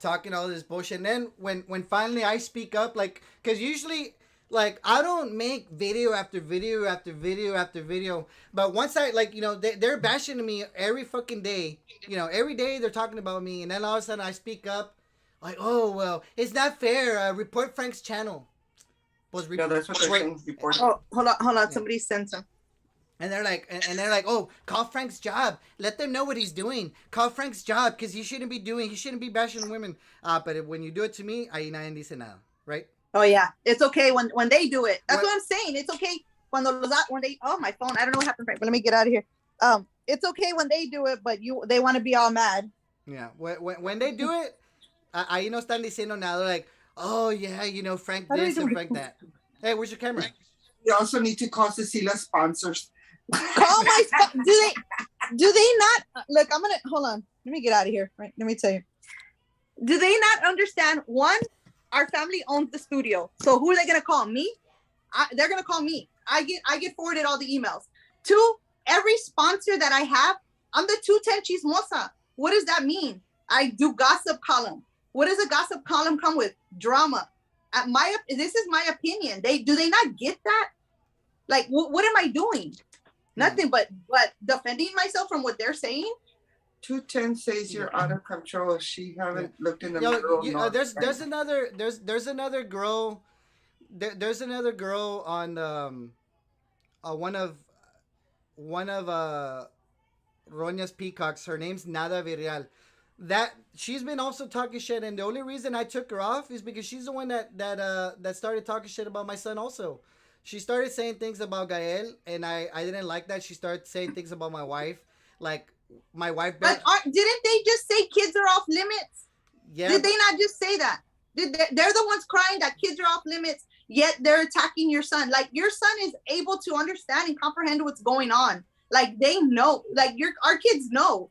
talking all this bullshit. And then when finally I speak up, like, because usually, like, I don't make video after video after video after video. But once I, like, you know, they're bashing me every fucking day. You know, every day they're talking about me. And then all of a sudden I speak up. Like, oh, well, it's not fair. Report Frank's channel. Yeah, that's what they're saying. Report. Oh, hold on. Yeah. Somebody sent some. And they're like, oh, call Frank's job. Let them know what he's doing. Call Frank's job because he shouldn't be bashing women. But when you do it to me, ahí nadie dice nada, right? Oh yeah, it's okay when they do it. That's what I'm saying. It's okay when they. Oh, my phone. I don't know what happened, Frank. But let me get out of here. It's okay when they do it, but they want to be all mad. Yeah, when they do it, ahí no están diciendo nada. They're like, oh yeah, you know, Frank this and Frank that. Hey, where's your camera? You also need to call Cecilia sponsors. Call my do they not look? I'm gonna hold on. Let me get out of here. Right. Let me tell you. Do they not understand? One, our family owns the studio. So who are they gonna call? Me? They're gonna call me. I get forwarded all the emails. Two, every sponsor that I have, I'm the 210 chismosa. What does that mean? I do gossip column. What does a gossip column come with? Drama. This is my opinion. Do they not get that? Like, what am I doing? Nothing but defending myself from what they're saying. 210 says you're out of control. She haven't looked in the mirror. There's another girl. There's another girl on one of Roña's peacocks. Her name's Nada Virreal. that she's been also talking shit, and the only reason I took her off is because she's the one that started talking shit about my son. Also, she started saying things about Gael, and I didn't like that. She started saying things about my wife, like my wife. But didn't they just say kids are off limits? Yeah. Did they not just say that? They're the ones crying that kids are off limits, yet they're attacking your son. Like your son is able to understand and comprehend what's going on. Like they know. Like our kids know.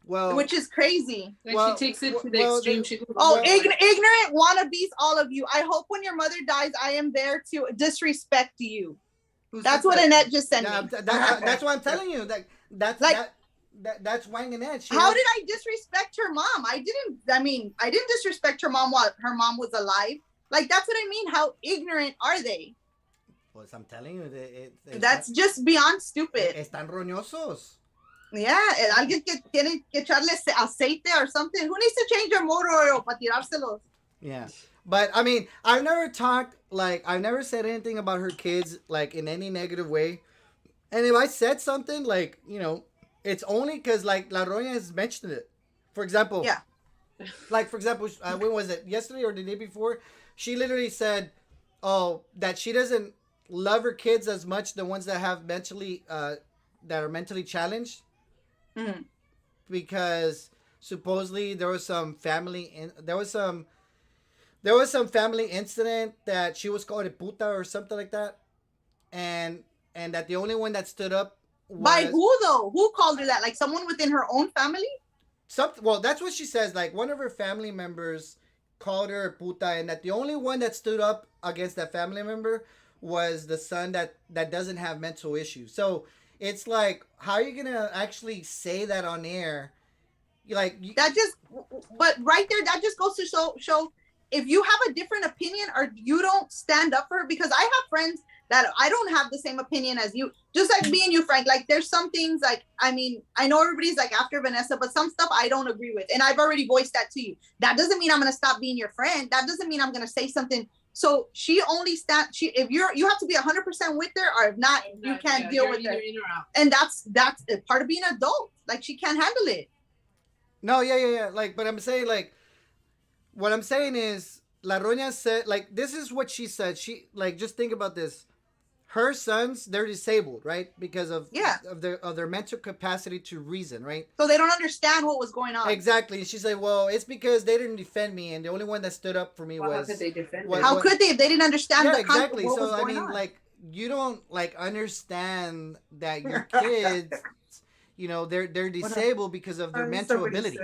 Well, which is crazy. Like she takes it to the extreme. She goes, ignorant wannabes, all of you. I hope when your mother dies, I am there to disrespect you. That's what Annette just sent me. That's what I'm telling you. That's Wang Annette. How did I disrespect her mom? I didn't disrespect her mom while her mom was alive. Like, that's what I mean. How ignorant are they? Pues I'm telling you. That's just beyond stupid. Están roñosos. Yeah, alguien que tiene que echarle aceite or something. Who needs to change their motor oil para tirárselos? Yeah. But I mean, I've never said anything about her kids, like, in any negative way. And if I said something, like, you know, it's only because, like, La Roña has mentioned it. For example, yeah. Like, for example, when was it? Yesterday or the day before? She literally said, that she doesn't love her kids as much, the ones that have that are mentally challenged. Mm-hmm. Because supposedly there was some family incident that she was called a puta or something like that, and that the only one that stood up was, by who though? Who called her that? Like someone within her own family? Well, that's what she says. Like one of her family members called her a puta, and that the only one that stood up against that family member was the son that doesn't have mental issues. So it's like, how are you gonna actually say that on air? But right there, that just goes to show if you have a different opinion or you don't stand up for her. Because I have friends that I don't have the same opinion as you. Just like me and you, Frank. Like there's some things, like, I mean, I know everybody's like after Vanessa, but some stuff I don't agree with, and I've already voiced that to you. That doesn't mean I'm gonna stop being your friend. That doesn't mean I'm gonna say something. So she only if you have to be 100% with her, or if not, you can't deal with her. And that's part of being an adult. Like she can't handle it. No, yeah. Like, but I'm saying, like, what I'm saying is, La Roña said, like, this is what she said. She, like, just think about this. Her sons, they're disabled, right? Because of their mental capacity to reason, right? So they don't understand what was going on. Exactly. And she's like, well, it's because they didn't defend me, and the only one that stood up for me was. How could they defend? How could they if they didn't understand? Yeah, exactly. What so was going on? like, you don't like understand that your kids, you know, they're disabled because of their mental ability.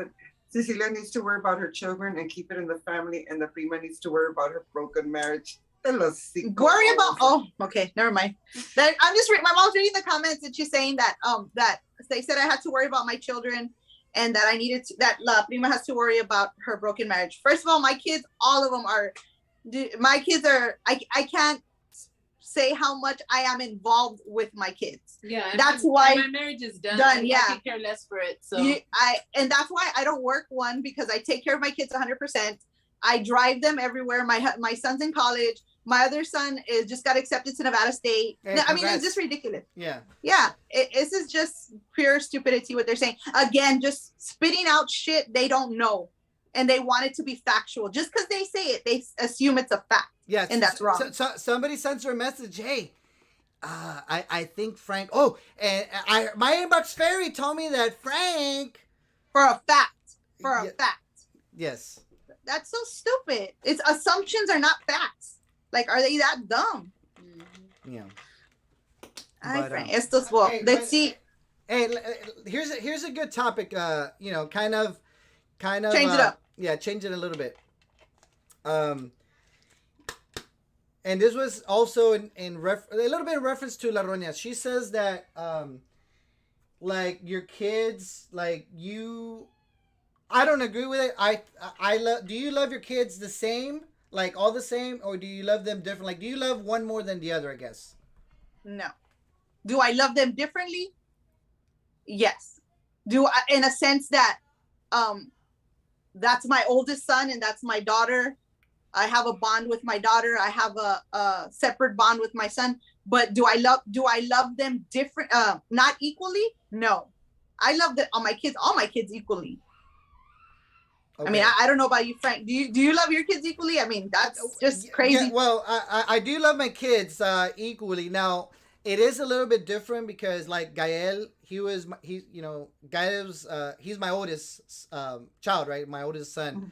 Cecilia needs to worry about her children and keep it in the family, and the prima needs to worry about her broken marriage. Worry about okay, never mind. I'm just my mom's reading the comments, and she's saying that that they said I had to worry about my children, and that I needed to, that La Prima has to worry about her broken marriage. First of all, my kids, all of them are. My kids are. I can't say how much I am involved with my kids. Yeah, that's why my marriage is done. Yeah, I could care less for it. So and that's why I don't work one, because I take care of my kids 100%. I drive them everywhere. My son's in college. My other son is just got accepted to Nevada State. Hey, I mean, it's just ridiculous. Yeah. This is just pure stupidity what they're saying. Again, just spitting out shit they don't know, and they want it to be factual. Just because they say it, they assume it's a fact. Yeah, and that's wrong. So somebody sends her a message. Hey, I think Frank. Oh, and my inbox fairy told me that Frank. For a fact. Yes. That's so stupid. It's assumptions are not facts. Like, are they that dumb? Yeah. Frank, estos let's see. Hey, here's a good topic. You know, kind of. Change it up. Yeah, change it a little bit. And this was also a little bit in reference to La Roña. She says that, like, your kids, like, I don't agree with it. Do you love your kids the same, like all the same, or do you love them different? Like, do you love one more than the other? I guess. No. Do I love them differently? Yes. Do I, in a sense that, that's my oldest son and that's my daughter. I have a bond with my daughter. I have a separate bond with my son. But do I love them different? Not equally? No. I love all my kids equally. I mean, I don't know about you, Frank. Do you love your kids equally? I mean, that's just crazy. Yeah, well, I do love my kids equally. Now, it is a little bit different because like Gael, Gael's he's my oldest child, right? My oldest son, Mhm.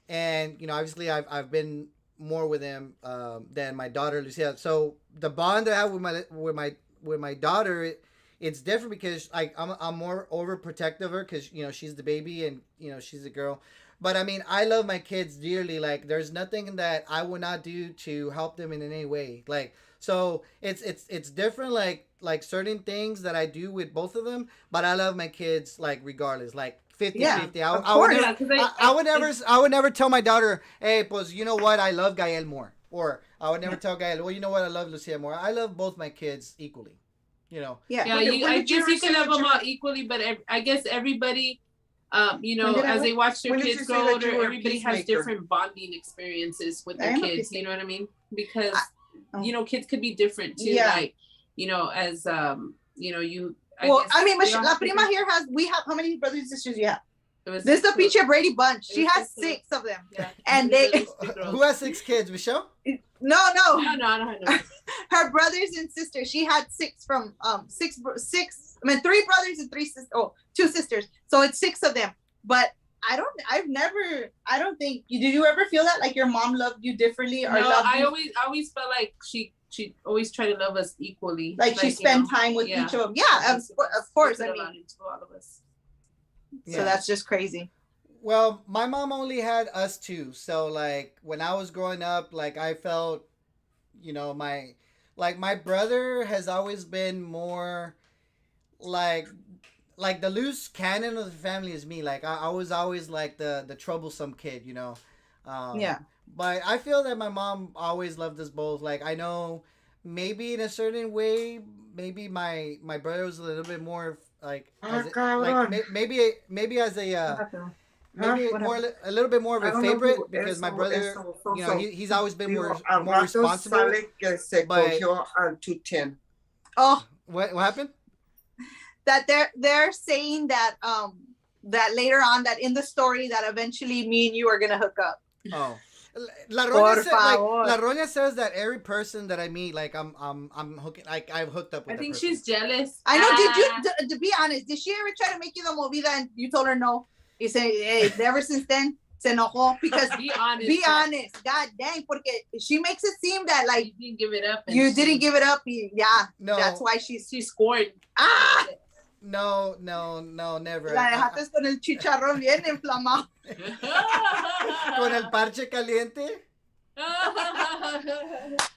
and obviously I've been more with him than my daughter Lucia. So the bond I have with my daughter, it's different because I'm more overprotective of her because she's the baby and she's a girl. But I mean, I love my kids dearly. Like, there's nothing that I would not do to help them in any way. Like, so it's different. Like certain things that I do with both of them, but I love my kids like regardless. Like 50-50. of I would course. never, I would never tell my daughter, hey, pues you know what, I love Gael more, or I would never tell Gael, well, you know what, I love Lucia more. I love both my kids equally. Yeah. Yeah, When I did you guess you ever can say love that them you- all equally, but I guess everybody, as they watch their when did kids you say grow that older, you were a everybody has peacemaker? different bonding experiences with I their am a kids. You peacemaker. know what I mean? Because oh. kids could be different too. Yeah. Like, as you. Well, guess I mean, they all La have Prima different- here we have how many brothers and sisters you have? it was This is the just Peachy Brady bunch. She It was has just 6 of them. Yeah. And they Who has 6 kids, Michelle? no. No. Her brothers and sisters. She had 6 from 6. I mean, 3 brothers and 3 sisters. Oh, 2 sisters. So it's 6 of them. But I don't think did you ever feel that like your mom loved you differently or No, loved I you, always felt like she always tried to love us equally. like she spent time with yeah. each of them? Yeah, of course. Put I it mean, on into all of us. so that's just crazy. Well, my mom only had us 2. So like when I was growing up, like I felt, my brother has always been more like the loose cannon of the family is me. Like I was always like the troublesome kid, Yeah. But I feel that my mom always loved us both. Like I know maybe in a certain way, maybe my brother was a little bit more like, maybe as a maybe a little bit more of a favorite because my brother, he's always been more responsible. Sale que se But- cogió al 210. Oh, What happened? that they're saying that that later on that in the story that eventually me and you are gonna hook up. Oh, Por favor. La Roña says that every person that I meet, like I'm hooking, like I've hooked up with. I think person. she's jealous. I know. Did you to be honest? Did she ever try to make you the movida and you told her no? You say, hey, ever since then se enojó because Be honest. be honest. God dang, porque she makes it seem that like You didn't give it up. and you she- didn't give it up. Yeah, No, that's why she scored. no, never. la dejaste con el chicharrón bien inflamado. Con el parche caliente.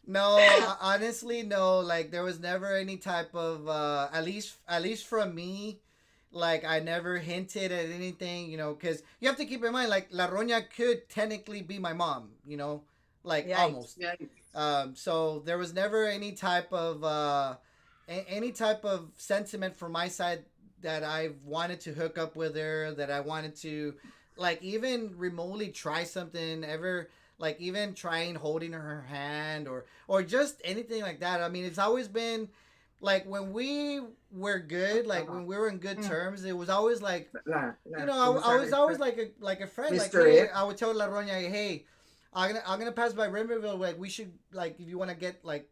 No, honestly, no. Like there was never any type of at least from me, like I never hinted at anything, because you have to keep in mind, like La Roña could technically be my mom, like Yikes. almost. Yeah. So there was never any type of sentiment from my side that I wanted to hook up with her, that I wanted to like even remotely try something ever, like even trying holding her hand or just anything like that. I mean, it's always been like when we were good, like when we were in good terms, it was always like, I was always like a friend. Like, Mr. hey, Ed. I would tell La Roña, hey, I'm gonna pass by Raymondville. Like we should, like, if you want to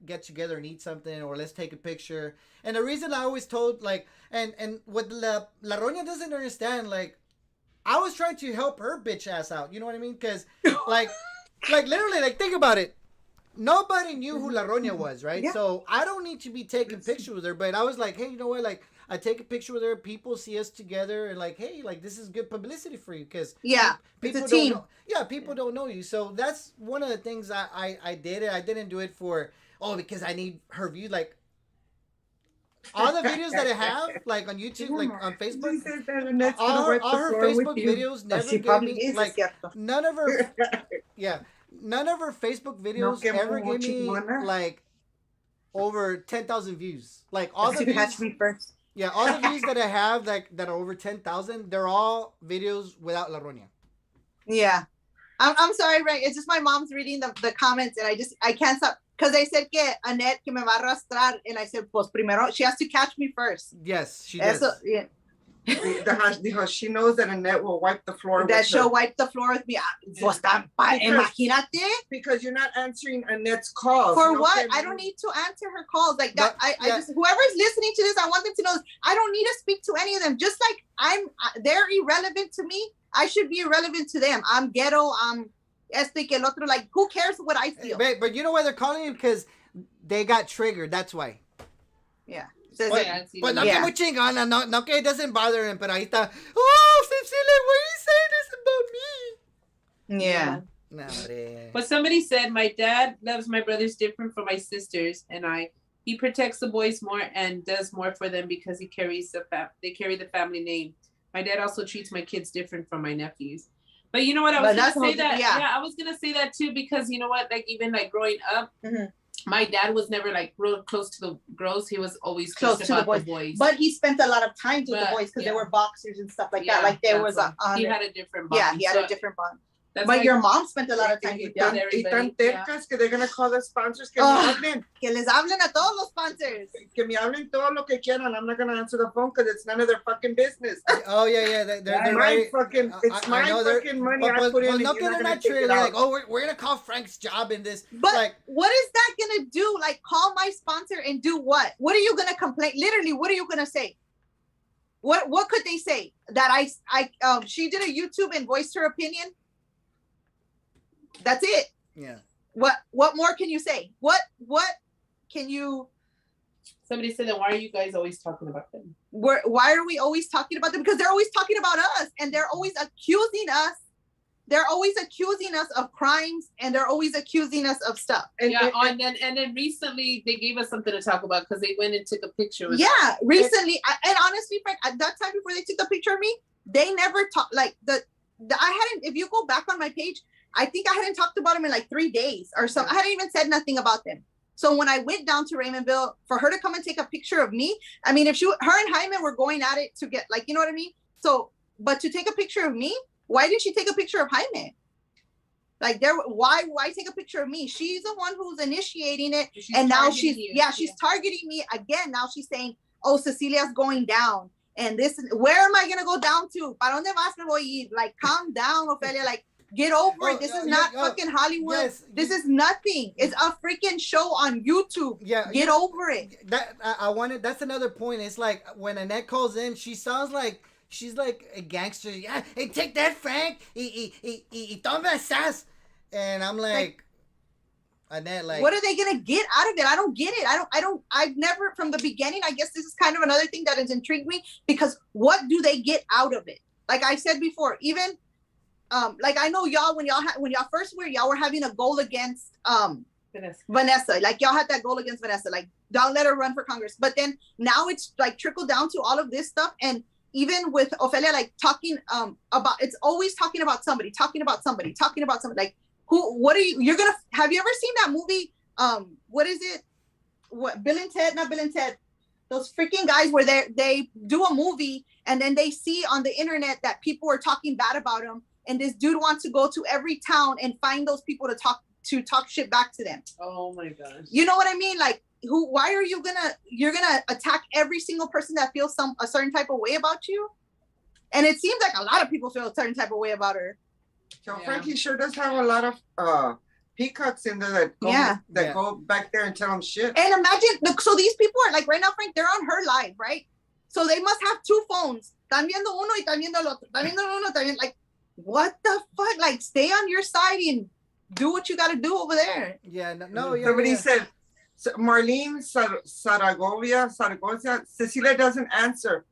get together and eat something, or let's take a picture. And the reason I always told, like, and what La Roña doesn't understand, like, I was trying to help her bitch ass out. You know what I mean? Because like literally, like, think about it. Nobody knew who La Roña was, right? Yeah. So I don't need to be taking pictures with her, but I was like, hey, you know what? Like, I take a picture with her. People see us together, and like, hey, like this is good publicity for you because Yeah, people it's a team. don't know. Yeah, people don't know you. So that's one of the things I did. I didn't do it for because I need her view. Like all the videos that I have, like on YouTube, like on Facebook, all her Facebook videos never She gave probably me is, like cierto. none of her. Yeah, none of her Facebook videos que ever como gave me chingona. like over 10,000 views. Like all the You views. catch me first. Yeah, all the views that I have that are over 10,000, they're all videos without La Roña. Yeah. I'm sorry, Ray. It's just my mom's reading the comments and I can't stop. Because they said que Annette que me va a arrastrar. And I said, pues primero, she has to catch me first. Yes, she does. Eso, yeah. She knows that Annette will wipe the floor That with she'll her. wipe the floor with me. Imagínate. Because you're not answering Annette's calls. For No, what? que- I don't need to answer her calls. Like that. But, I just, whoever's listening to this, I want them to know I don't need to speak to any of them. Just like they're irrelevant to me. I should be irrelevant to them. I'm ghetto. I'm este que el otro. Like, who cares what I feel? But you know why they're calling you? Because they got triggered. That's why. Yeah. Says But, Yeah, sí, but no yeah. que muy chingona, no que it doesn't bother him, pero ahí está. Oh, Cecilia, why are you saying this about me? Yeah. Nah, hombre. But somebody said my dad loves my brothers different from my sisters and I. He protects the boys more and does more for them because he carries they carry the family name. My dad also treats my kids different from my nephews. But you know what? I was gonna say that. yeah. Yeah, I was gonna say that too because you know what? Like even like growing up, my dad was never like real close to the girls. He was always Close close to the about boys. But he spent a lot of time with the But, boys because they yeah. were boxers and stuff like Yeah, that. Like there that's was he had a different bond. yeah, he had So a different bond. that's But why- your mom spent a lot of time with Yeah. them. Y tan tercas que they're gonna call the sponsors que Oh. me hablen. Que les hablen a todos los sponsors. Que me hablen todo lo que quieran. I'm not gonna answer the phone because it's none of their fucking business. Oh, yeah. They're my right. fucking, it's my know they're- fucking money But, I put in. but no and que you're they're not not gonna take triggered. it They're out. like, oh, we're going to call Frank's job in this. But like, what is that gonna do? Like call my sponsor and do what? What are you gonna complain? Literally, what are you gonna say? What could they say? That she did a YouTube and voiced her opinion. That's it. yeah. What more can you say? What can you? Somebody said that why are you guys always talking about them? Why are we always talking about them? Because they're always talking about us, and they're always accusing us. They're always accusing us of crimes, and they're always accusing us of stuff. And, Yeah, and, and then recently they gave us something to talk about because they went and took a picture with Yeah, recently, and honestly, Frank, at that time before they took the picture of me, they never talked like the I hadn't. If you go back on my page, I think I hadn't talked about them in like 3 days or something. I hadn't even said nothing about them. So when I went down to Raymondville for her to come and take a picture of me, I mean, if her and Jaime were going at it to get like, you know what I mean? So, but to take a picture of me, why didn't she take a picture of Jaime? Like why take a picture of me? She's the one who's initiating it. She's And now targeting you. she's targeting me again. Now she's saying, oh, Cecilia's going down. And where am I going to go down to? ¿Para dónde vas me voy a ir? Like, calm down, Ophelia. Like, get over it. This is not fucking Hollywood. Yes, this is nothing. It's a freaking show on YouTube. Yeah. Get over it. That I wanted. That's another point. It's like when Annette calls in, she sounds like she's like a gangster. Yeah, hey, take that, Frank. Y toma esas. And I'm like, Annette, like, what are they gonna get out of it? I don't get it. I've never from the beginning. I guess this is kind of another thing that has intrigued me because what do they get out of it? Like I said before, even like I know y'all when y'all first were having a goal against Vanessa. Like y'all had that goal against Vanessa. Like don't let her run for Congress. But then now it's like trickled down to all of this stuff and. Even with Ophelia, like talking about, it's always talking about somebody. Like have you ever seen that movie? What is it? What Bill and Ted, not Bill and Ted. Those freaking guys where they do a movie and then they see on the internet that people are talking bad about them. And this dude wants to go to every town and find those people to talk shit back to them. Oh my gosh. You know what I mean? Like, why are you're gonna attack every single person that feels a certain type of way about you? And it seems like a lot of people feel a certain type of way about her. so Frankie sure does have a lot of peacocks in there that go back there and tell them shit. And imagine, so these people are like right now, Frank, they're on her live, right? So they must have 2 phones. Están viendo uno y están viendo el otro. Están viendo uno, están viendo, like, what the fuck? Like, stay on your side and do what you got to do over there. yeah, no, yeah. Somebody yeah. said, Marlene Zaragoza, Cecilia doesn't answer.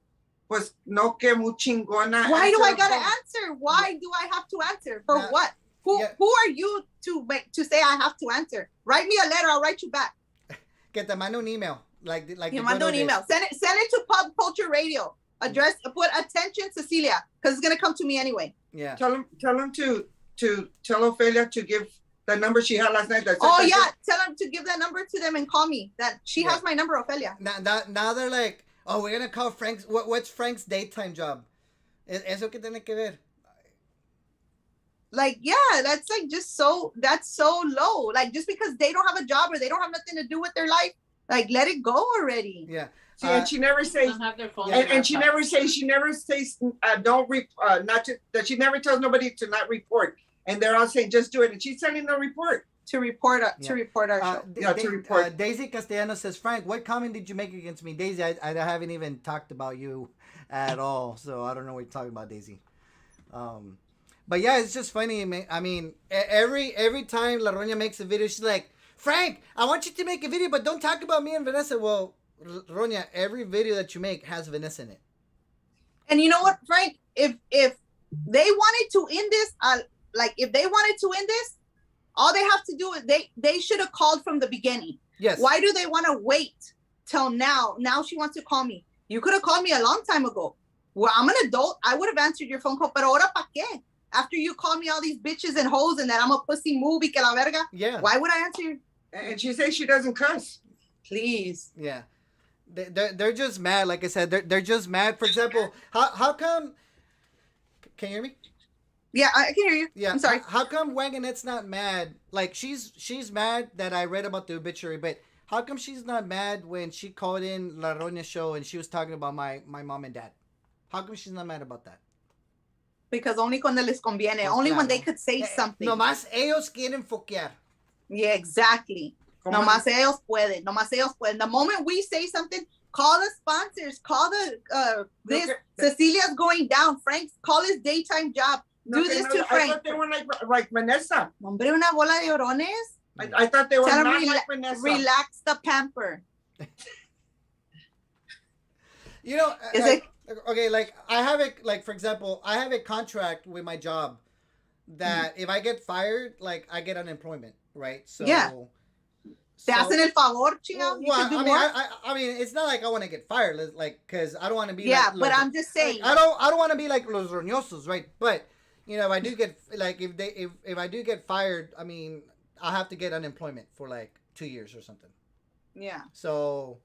Pues no que muy chingona. Why do answer I the gotta phone. answer? Why do I have to answer? For Nah, what? Who are you to say I have to answer? Write me a letter. I'll write you back. Que te mando un email. Like You the mando good an old email. days. Send it to Pop Culture Radio. Put attention Cecilia because it's gonna come to me anyway. Yeah. Tell him to tell Ophelia to give the number she had last night. That Oh said- yeah, tell them to give that number to them and call me. That she has my number, Ophelia. Now they're like, oh, we're gonna call Frank's. What's Frank's daytime job? Eso que tiene que ver. Like, yeah, that's like that's so low. Like just because they don't have a job or they don't have nothing to do with their life, like let it go already. Yeah. See, and she never They says, don't have their phone. and she never says, that she never tells nobody to not report. And they're all saying, just do it. And she's telling no report. To report our show. To report. Daisy Castellanos says, Frank, what comment did you make against me? Daisy, I haven't even talked about you at all, so I don't know what you're talking about, Daisy. But yeah, it's just funny. I mean, every time La Roña makes a video, she's like, Frank, I want you to make a video, but don't talk about me and Vanessa. Well, Roña, every video that you make has Vanessa in it. And you know what, Frank? If they wanted to end this, if they wanted to end this, all they have to do is they should have called from the beginning. Yes. Why do they want to wait till now? Now she wants to call me. You could have called me a long time ago. Well, I'm an adult. I would have answered your phone call. Pero ahora pa' qué? After you call me all these bitches and hoes and that I'm a pussy movie que la verga. Yeah. Why would I answer you? And she says she doesn't cuss. Please. Yeah. They're just mad. Like I said, they're just mad. For example, how come? Can you hear me? Yeah, I can hear you. Yeah. I'm sorry. How come Wanganette's not mad? Like she's mad that I read about the obituary, but how come she's not mad when she called in La Roña show and she was talking about my mom and dad? How come she's not mad about that? Because only cuando les conviene. Only when they could say something. Nomás ellos quieren foquear. Yeah, exactly. Nomás ellos pueden. Nomás ellos pueden. The moment we say something, call the sponsors. Call the this. Cecilia's going down. Frank's call his daytime job. Do this to Frank. I thought they were like Vanessa. Hombre, una bola de llorones. I thought they were Tell not him like Vanessa. relax the pamper. You know, Is it? Okay, like I have it. Like for example, I have a contract with my job that if I get fired, like I get unemployment, right? So Yeah. Te hacen el favor, chingado. You can do more. I mean, it's not like I want to get fired, like, cause I don't want to be. Yeah, like, but I'm just saying. I don't want to be like los roñosos, right? But you know, if I do get like if I do get fired, I mean, I'll have to get unemployment for like 2 years or something. Yeah. So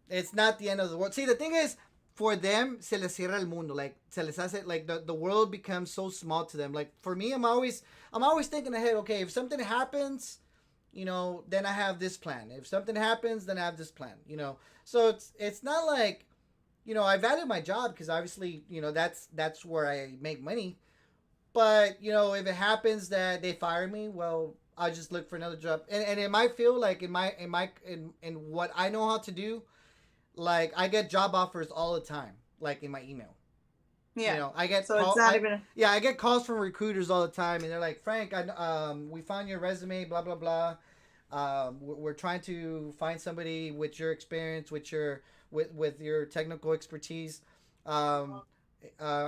it's not the end of the world. See, the thing is, for them, se les cierra el mundo. Like se les hace like the world becomes so small to them. Like for me, I'm always thinking ahead. Okay, if something happens, you know, then I have this plan. If something happens, then I have this plan. You know, so it's not like, you know, I value my job because obviously, you know, that's where I make money. But you know, if it happens that they fire me, well, I'll just look for another job. And it might feel like in what I know how to do, like I get job offers all the time, like in my email. Yeah. You know, I get So it's not even. yeah, I get calls from recruiters all the time, and they're like, Frank, we found your resume, blah blah blah. We're trying to find somebody with your experience, with your technical expertise. Are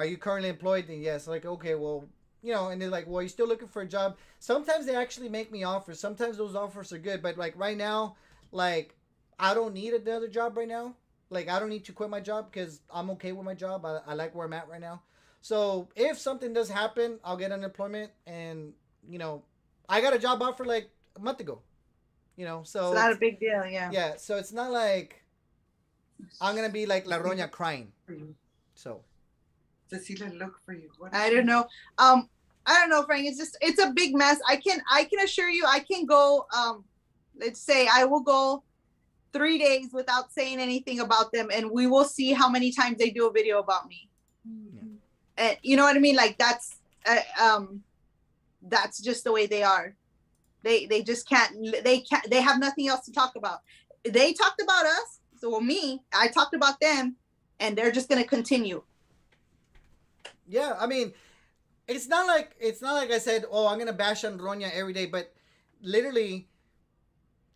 you currently employed? And yes, like okay, well, you know, and they're like, well, you're still looking for a job. Sometimes they actually make me offers. Sometimes those offers are good, but like right now, like I don't need another job right now. Like, I don't need to quit my job because I'm okay with my job. I like where I'm at right now. So, if something does happen, I'll get unemployment. And, you know, I got a job offer like a month ago. You know, so. It's not a big deal, yeah. Yeah, so it's not like I'm going to be like La Roña crying. So. Cecilia, look for you. I don't know. I don't know, Frank. It's a big mess. I can assure you, I can go, let's say I will go 3 days without saying anything about them, and we will see how many times they do a video about me. Yeah. And you know what I mean? Like that's just the way they are. They just can't. They have nothing else to talk about. They talked about us, so me, I talked about them, and they're just gonna continue. Yeah, I mean, it's not like I said, oh, I'm gonna bash on Roña every day, but literally.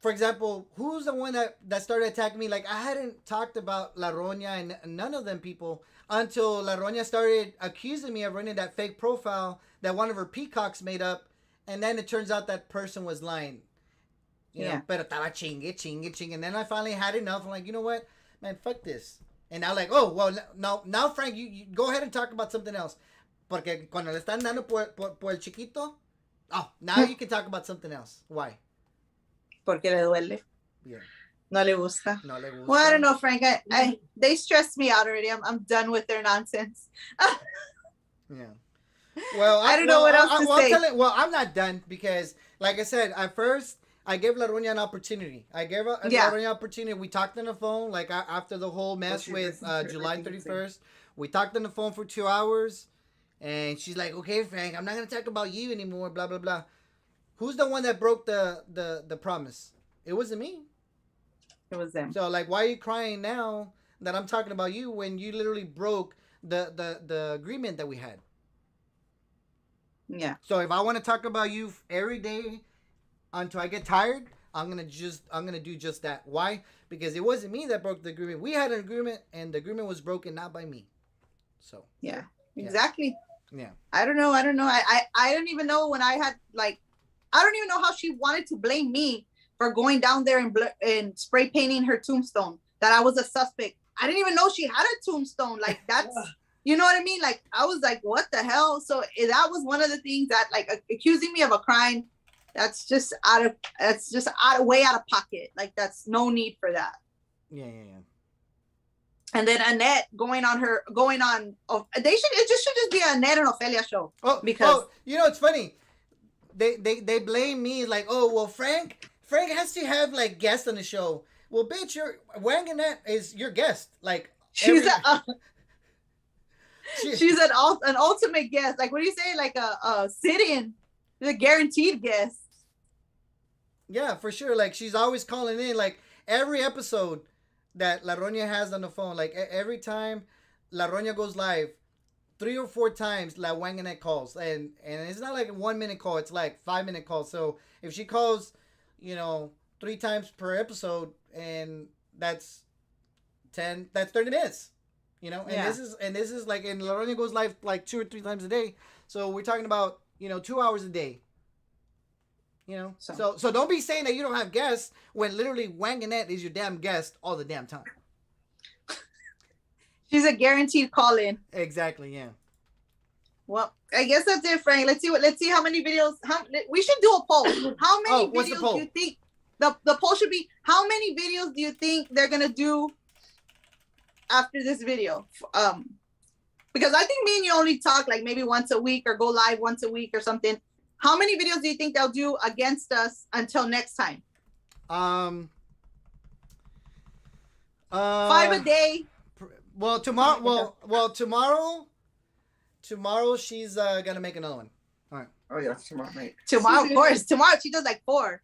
For example, who's the one that started attacking me? Like, I hadn't talked about La Roña and none of them people until La Roña started accusing me of running that fake profile that one of her peacocks made up. And then it turns out that person was lying. You know, pero estaba chingue. And then I finally had enough. I'm like, you know what? Man, fuck this. And now like, oh, well, now Frank, you go ahead and talk about something else. Porque cuando le están dando por el chiquito, oh, now you can talk about something else. Why? Porque le duele. Yeah. No le gusta. No le gusta. Well, I don't know, Frank. They stressed me out already. I'm done with their nonsense. Yeah. Well, I don't know what else to say. I'm not done because, like I said, at first I gave La Roña an opportunity. Yeah. La Roña an opportunity. We talked on the phone like after the whole mess she with listened to July everything you said. 31st. We talked on the phone for 2 hours, and she's like, "Okay, Frank, I'm not gonna talk about you anymore." Blah blah blah. Who's the one that broke the promise? It wasn't me. It was them. So like, why are you crying now that I'm talking about you when you literally broke the agreement that we had? Yeah. So if I want to talk about you every day until I get tired, I'm gonna do just that. Why? Because it wasn't me that broke the agreement. We had an agreement, and the agreement was broken not by me. So Yeah. Exactly. yeah. I don't know. I don't even know when I had like, I don't even know how she wanted to blame me for going down there and spray painting her tombstone, that I was a suspect. I didn't even know she had a tombstone. Like that's, you know what I mean? Like I was like, what the hell? So that was one of the things that like accusing me of a crime. That's just way out of pocket. Like that's no need for that. Yeah. And then Annette going on. It should just be an Annette and Ophelia show. Because you know, it's funny. They blame me like, oh well, Frank has to have like guests on the show. Well, bitch, Wanganette is your guest. Like she's an ultimate guest. Like what do you say? Like a sit-in, the guaranteed guest. Yeah, for sure. Like she's always calling in. Like every episode that La Roña has on the phone, like every time La Roña goes live, 3 or 4 times La Wanganette calls, and it's not like a 1-minute call. It's like 5-minute calls. So if she calls, 3 times per episode, and that's 30 minutes. And Yeah. this is like, and La Roña goes live like 2 or 3 times a day. So we're talking about 2 hours a day. So don't be saying that you don't have guests when literally Wanganette is your damn guest all the damn time. She's a guaranteed call-in. Exactly, yeah. Well, I guess that's it, Frank. Let's see how many videos. We should do a poll. How many what's the videos poll? do you think the poll should be? How many videos do you think they're gonna do after this video? Because I think me and you only talk like maybe once a week or go live once a week or something. How many videos do you think they'll do against us until next time? 5 a day. Well, tomorrow. Tomorrow she's gonna make another one. All right. Oh yeah, tomorrow night. Tomorrow, of course. Tomorrow she does like 4.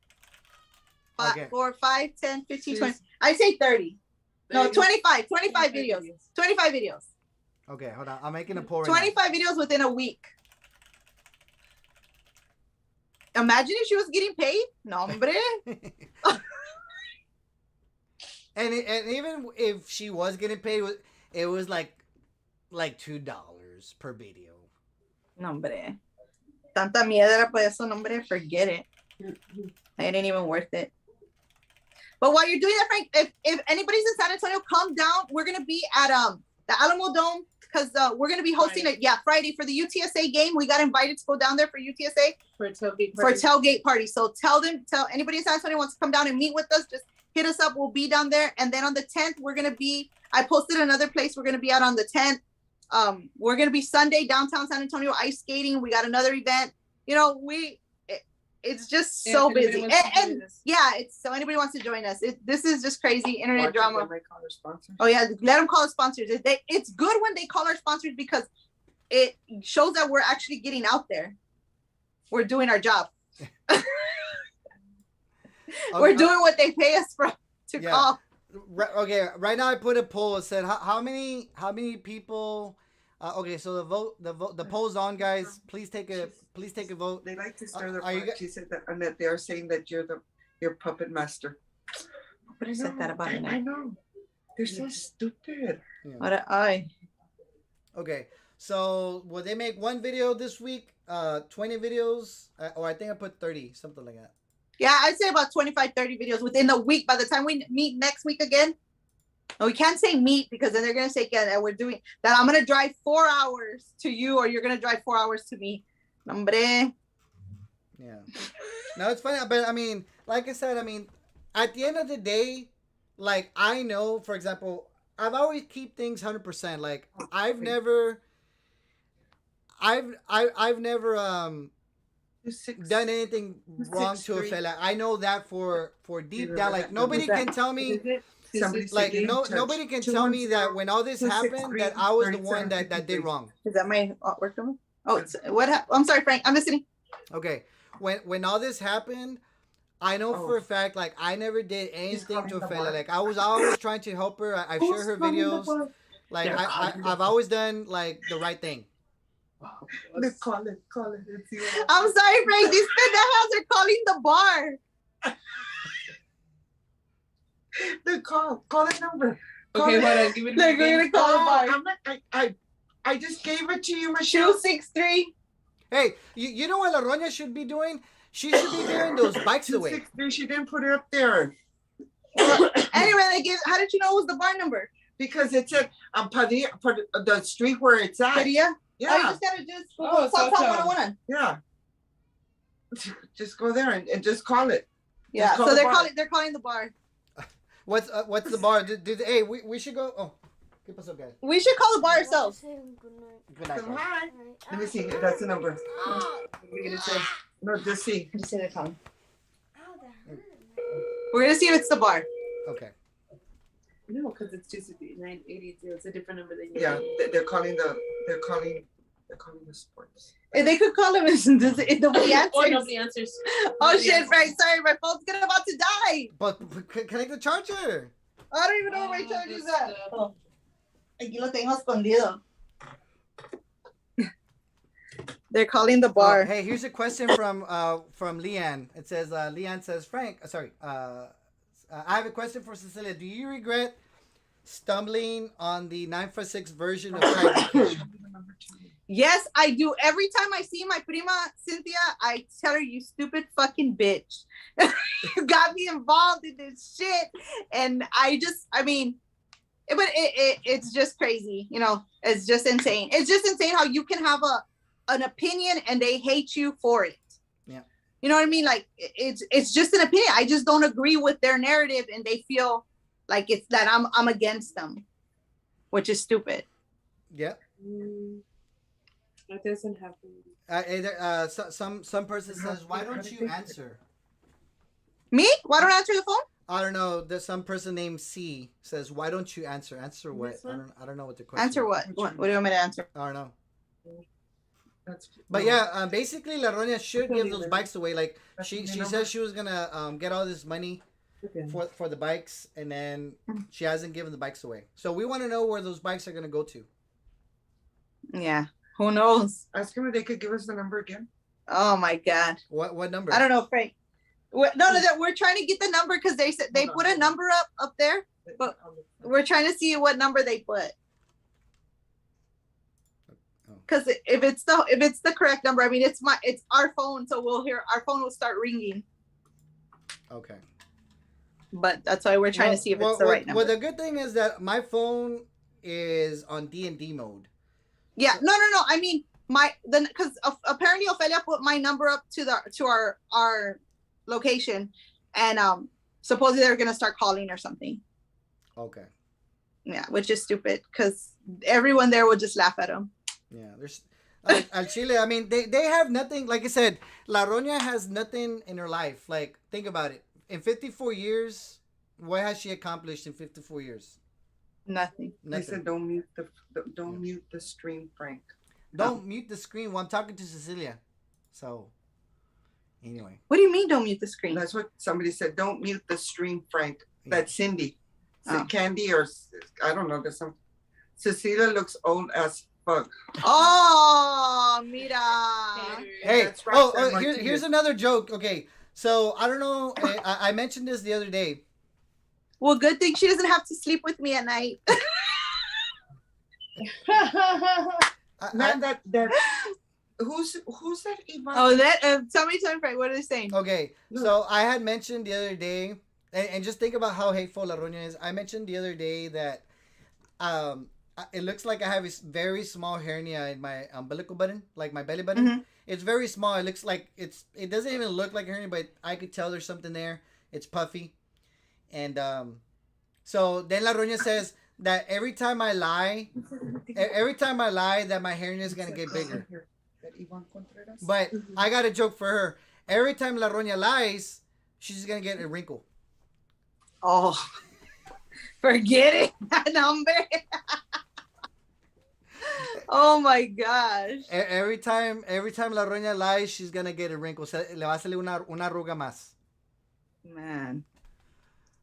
Okay. 4, 5, 10, 15, 20. I say 30. No, 25. 25 videos. 25 videos. Okay, hold on. I'm making a poll right 25 videos within a week. Imagine if she was getting paid. No, hombre. now. and even if she was getting paid, it was like $2 per video. No, hombre. Tanta miedra por eso, no, hombre. Forget it. It ain't even worth it. But while you're doing that, Frank, if anybody's in San Antonio, come down. We're gonna be at the Alamo Dome because we're gonna be hosting Friday for the UTSA game. We got invited to go down there for UTSA For a tailgate for a party. tailgate party. So tell anybody in San Antonio wants to come down and meet with us. Just hit us up. We'll be down there. And then on the 10th, I posted another place we're gonna be out on the 10th. We're gonna be Sunday downtown San Antonio ice skating. We got another event. It's just so busy. And so anybody wants to join us. This is just crazy internet drama. They call their sponsors. Oh yeah, let them call us sponsors. It's good when they call our sponsors because it shows that we're actually getting out there. We're doing our job. We're doing what they pay us to call. Okay, right now I put a poll. It said how many people. Okay, so the poll's on, guys. Please take a vote. They like to stir their Are you pot. She said that Annette, they are saying that you're your puppet master. Nobody said that about Annette. I know. They're so stupid. Yeah. Okay, so will they make one video this week? 20 videos, or I think I put 30, something like that. Yeah, I'd say about 25, 30 videos within a week. By the time we meet next week again, and we can't say meet because then they're gonna say that we're doing that. I'm gonna drive 4 hours to you, or you're gonna drive 4 hours to me. Hombre. Yeah. No, it's funny, but I mean, like I said, at the end of the day, like I know, for example, I've always keep things 100%. Like I've never done anything wrong to a 6'3". fella. I know that for deep down. Like nobody What can tell me. is it? Somebody said Like get in no touch. nobody can tell me that when all this 210, happened that I was the one 263, that did wrong. Is that my work number? Oh, it's what? I'm sorry, Frank. I'm listening. Okay, when all this happened, I know for a fact like I never did anything calling to a the fella. bar. Like I was always trying to help her. I've shared her videos. Like I've always done like the right thing. Let's call it. Let's see what I'm sorry, Frank. These pendejos are calling the bar. Call the number. Okay, hold on. Give it Like, we're gonna call the bar. I'm not, I just gave it to you, Michelle. 263. Hey, you know what La Roña should be doing? She should be giving those bikes away. 263. She didn't put it up there Anyway, how did you know it was the bar number? because it said Padilla, the street where it's at. Padilla? Oh, you Yeah, just gotta just Oh, call so- 101. yeah. Just go there and just call it. Yeah, call so the they're bar. calling the bar. What's the bar? Hey, we should go. Oh, ¿qué pasó, guys? We should call the bar ourselves. Good night, guys. Hi. Let me see. That's the number. We're gonna say. No, just see. Just say they're calling. We're gonna see if it's the bar. Okay. No, because it's 26982. It's a different number than you. Yeah, they're calling the sports. If they could call him if nobody answers. Oh, nobody answers. Oh shit, Frank, sorry, my phone's about to die. But connect the charger. I don't even know where my charger is at. Oh. Aquí lo tengo escondido. They're calling the bar. Oh, hey, here's a question from Leanne. It says Leanne says Frank. I have a question for Cecilia. Do you regret stumbling on the 946 version of Tiger? Yes, I do. Every time I see my prima Cynthia, I tell her, "You stupid fucking bitch, you got me involved in this shit." And it's just crazy, you know. It's just insane. It's just insane how you can have an opinion and they hate you for it. Yeah, you know what I mean. Like it's just an opinion. I just don't agree with their narrative, and they feel like it's that I'm against them, which is stupid. Yeah. That doesn't happen. Some person says, "Why don't you answer?" Me? Why don't I answer the phone? I don't know. There's some person named C says, "Why don't you answer?" Answer what? I don't know what the question. Answer what? What do you want me to answer? I don't know. That's, But yeah, basically La Roña should give those bikes away. Like she said she was gonna get all this money for the bikes, and then she hasn't given the bikes away. So we want to know where those bikes are gonna go to. Yeah. Who knows? ask them if they could give us the number again. Oh my God. What number? I don't know, Frank. We're trying to get the number because they said they put a number up there, but we're trying to see what number they put. Because if it's the correct number, I mean it's our phone, so our phone will start ringing. Okay. But that's why we're trying to see if it's the right number. Well, the good thing is that my phone is on D&D mode. Yeah, no. I mean, because apparently Ophelia put my number up to our location, and supposedly they're gonna start calling or something. Okay. Yeah, which is stupid because everyone there will just laugh at them. Yeah, there's Al Chile. I mean, they have nothing. Like I said, La Roña has nothing in her life. Like, think about it. In 54 years, what has she accomplished in 54 years? Nothing. They said don't mute the stream, Frank. Don't mute the screen while I'm talking to Cecilia. So, anyway. What do you mean don't mute the screen? That's what somebody said. Don't mute the stream, Frank. Yeah. That's Cindy. Oh. Candy or I don't know. There's some. Cecilia looks old as fuck. Oh, mira. Hey, That's right, San here's Martinez. another joke. Okay, so I don't know. I mentioned this the other day. Well, good thing she doesn't have to sleep with me at night. Man, that who's that Ivan? Oh, that tell me, Frank. What are they saying? Okay, so I had mentioned the other day, and just think about how hateful La Roña is. I mentioned the other day that it looks like I have a very small hernia in my umbilical button, like my belly button. Mm-hmm. It's very small. It looks like it doesn't even look like a hernia, but I could tell there's something there. It's puffy. And so then La Roña says that every time I lie that my hernia is gonna get bigger. That Yvonne Contreras. But I got a joke for her. Every time La Roña lies, she's gonna get a wrinkle. Oh, forget it, number. Oh my gosh. Every time La Roña lies, she's gonna get a wrinkle. Le va a salir una arruga más. Man.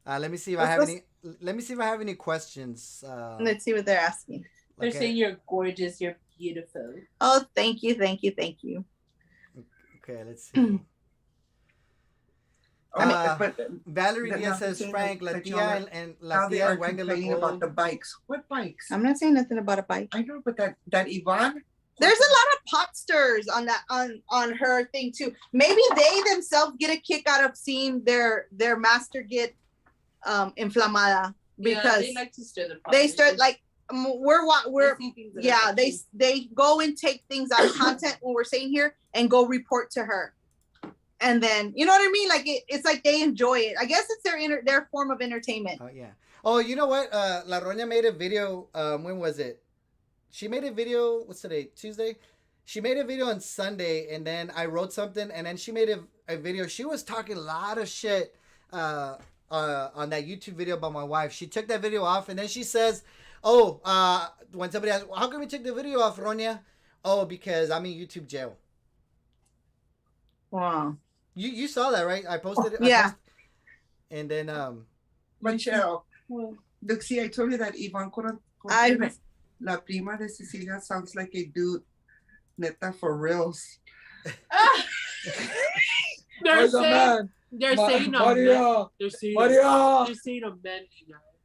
Let me see if I have any. Let me see if I have any questions. Let's see what they're asking. They're saying you're gorgeous, you're beautiful. Oh, thank you, thank you, thank you. Okay, let's see. But Valerie they're Diaz not says saying Frank, that La y'all Tia are- and how La they Tia are Wanga complaining look about old. the bikes. What bikes? I'm not saying nothing about a bike. I know, but that Yvonne. There's a lot of potsters on that on her thing too. Maybe they themselves get a kick out of seeing their master get inflamada because they like to stir the pot. they start like we're They see things that are yeah touchy. they go and take things out of content what we're saying here and go report to her, and then you know what I mean, like it's like they enjoy it. I guess it's their form of entertainment. Oh yeah. Oh, you know what? La Roña made a video. When was it? She made a video. What's today? Tuesday. She made a video on Sunday, and then I wrote something, and then she made a video. She was talking a lot of shit on that YouTube video about my wife. She took that video off, and then she says, "Oh, when somebody asks, how come we took the video off, Roña? Oh, because I'm in YouTube jail." Wow. You saw that, right? I posted it. Yeah. And then Michelle, look, see, I told you that Yvonne Contreras, La Prima de Cecilia, sounds like a dude. Neta, for reals. They're saying they're saying a man. They're saying a man.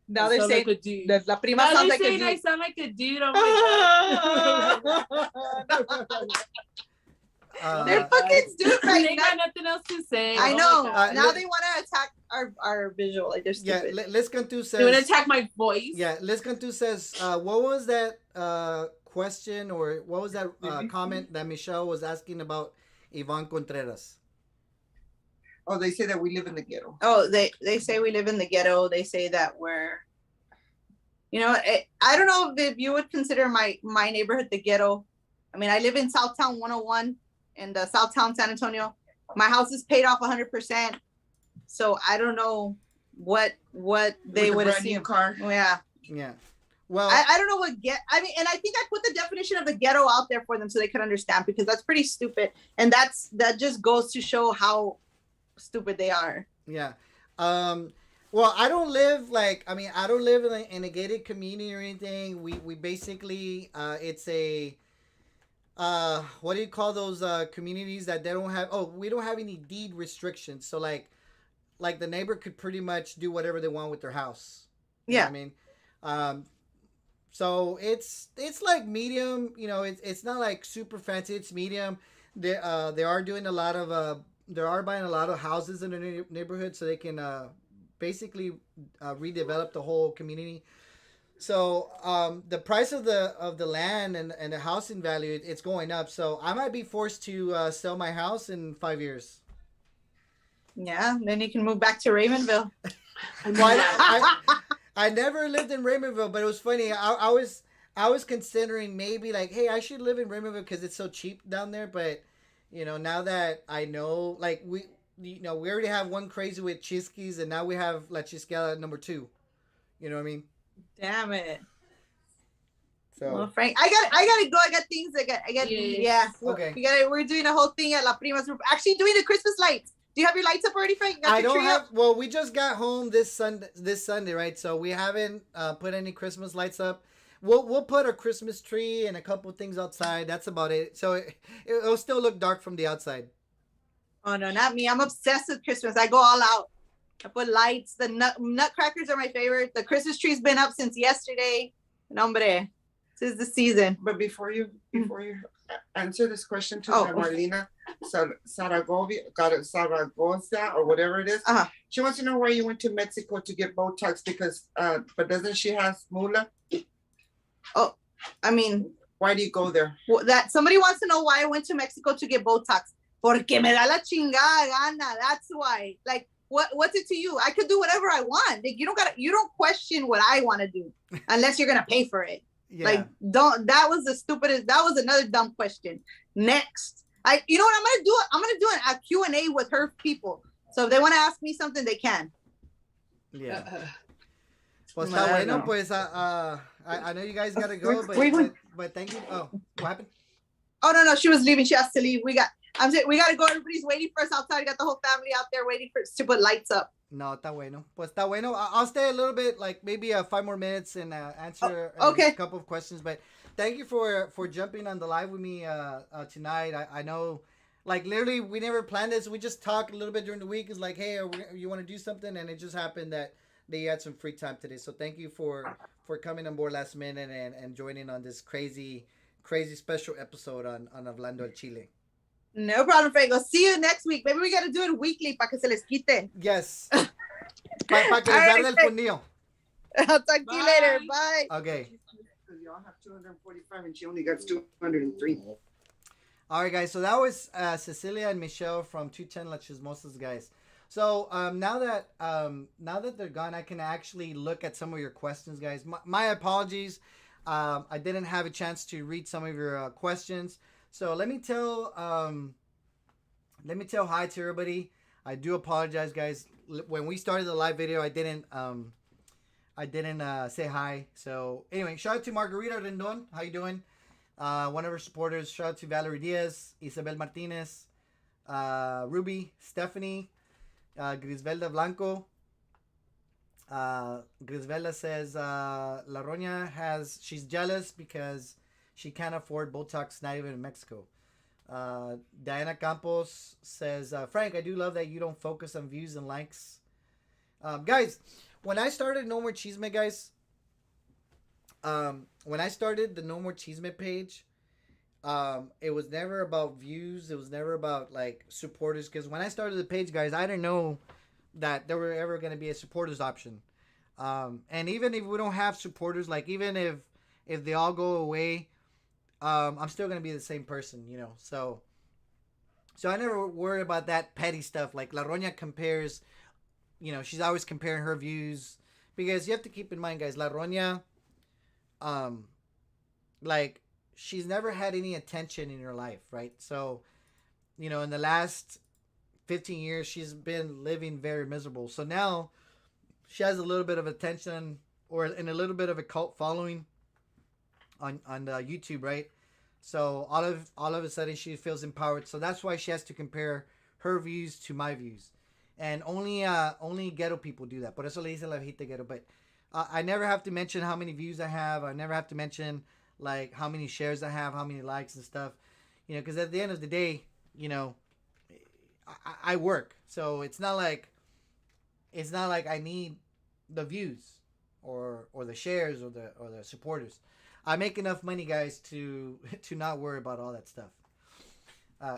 Now I they're sound saying like a dude. that La Prima Now sounds they're like a saying dude. I sound like a dude. Oh my God. They're fucking stupid. They got nothing else to say. I Oh know. my God. Now they want to attack our visual. Like they're yeah, stupid. Les Cantu says. They want to attack my voice. Yeah, Les Cantu says, what was that question or what was that comment that Michelle was asking about Yvonne Contreras? Oh, they say that we live in the ghetto. Oh, they say we live in the ghetto. They say that we're, you know, I don't know if you would consider my neighborhood the ghetto. I mean, I live in Southtown 101 in the Southtown San Antonio. My house is paid off 100%. So I don't know what they would brand new assume. car. Yeah. Yeah. Well, I don't know what I mean, and I think I put the definition of the ghetto out there for them so they could understand, because that's pretty stupid. And that just goes to show how stupid they are. yeah. Well, I don't live I don't live in a gated community or anything. We basically it's a what do you call those communities that they don't have? Oh, we don't have any deed restrictions. So like the neighbor could pretty much do whatever they want with their house. You know what I mean, so it's like medium. You know, it's not like super fancy. It's medium. They are doing a lot of they are buying a lot of houses in the neighborhood so they can basically redevelop the whole community. So the price of the land and the housing value, it's going up. So I might be forced to sell my house in 5 years. Yeah, then you can move back to Raymondville. I never lived in Raymondville, but it was funny. I was considering maybe like, hey, I should live in Raymondville because it's so cheap down there. But you know, now that I know, like we already have one crazy with Chisquis, and now we have La Chisqueada number 2. You know what I mean? Damn it. So Well, Frank, I gotta go. I got things. Yeah. Okay. We're doing a whole thing at La Prima's. We're actually doing the Christmas lights. Do you have your lights up already, Frank? Got I your don't tree have. up? Well, we just got home this Sunday, right? So we haven't put any Christmas lights up. We'll put a Christmas tree and a couple things outside. That's about it. So it'll still look dark from the outside. Oh no, not me. I'm obsessed with Christmas. I go all out. I put lights. The nutcrackers are my favorite. The Christmas tree's been up since yesterday. Hombre, this is the season. But before you answer this question to Marlena Zaragoza or whatever it is, she wants to know why you went to Mexico to get Botox because, but doesn't she have mula? Oh, I mean, why do you go there? That somebody wants to know why I went to Mexico to get Botox. Porque me da la chingada gana. That's why. Like, what's it to you? I could do whatever I want. Like, you don't question what I want to do unless you're gonna pay for it. Yeah. Like, don't. That was the stupidest. That was another dumb question. Next, you know what I'm gonna do? I'm gonna do a Q&A with her people. So if they want to ask me something, they can. Yeah. Pues está I bueno, know. pues I know you guys gotta go, but thank you. Oh, what happened? Oh no, she was leaving. She has to leave. We gotta go. Everybody's waiting for us outside. We got the whole family out there waiting for us to put lights up. No, está bueno. Pues está bueno. I'll stay a little bit, like maybe 5 more minutes and answer okay. a couple of questions. But thank you for jumping on the live with me tonight. I know, like literally, we never planned this. We just talked a little bit during the week. It's like, hey, you want to do something? And it just happened that you had some free time today. So thank you for coming on board last minute and joining on this crazy special episode on Hablando de Chile. No problem, Franco. See you next week. Maybe we gotta do it weekly para que se les quite. Yes. Para que les arde el fundillo. I'll talk to you later. Bye. Okay. Y'all have 245 and she only got 203. All right, guys. So that was Cecilia and Michelle from 210 La Chismosas, guys. So now that they're gone, I can actually look at some of your questions, guys. My apologies. I didn't have a chance to read some of your questions. So let me tell hi to everybody. I do apologize, guys. When we started the live video, I didn't say hi. So anyway, shout out to Margarita Rendon. How you doing? One of our supporters. Shout out to Valerie Diaz, Isabel Martinez, Ruby, Stephanie, Grisvelda Blanco. Grisvelda says La Roña she's jealous because she can't afford Botox, not even in Mexico. Diana Campos says, Frank, I do love that you don't focus on views and likes. Guys, when I started No More Chisme, guys, when I started the No More Chisme page, it was never about views. It was never about like supporters. Because when I started the page, guys, I didn't know that there were ever going to be a supporters option. And even if we don't have supporters, like even if they all go away, I'm still gonna be the same person, you know. So I never worry about that petty stuff. Like La Roña compares, you know, she's always comparing her views, because you have to keep in mind, guys, La Roña, like she's never had any attention in her life, right? So, you know, in the last 15 years, she's been living very miserable. So now she has a little bit of attention and a little bit of a cult following on YouTube, right? So all of a sudden she feels empowered. So that's why she has to compare her views to my views, and only ghetto people do that. Por eso le dice la viejita ghetto. But I never have to mention how many views I have. I never have to mention like how many shares I have, how many likes and stuff. You know, because at the end of the day, you know, I work, so it's not like I need the views or the shares or the supporters. I make enough money, guys, to not worry about all that stuff.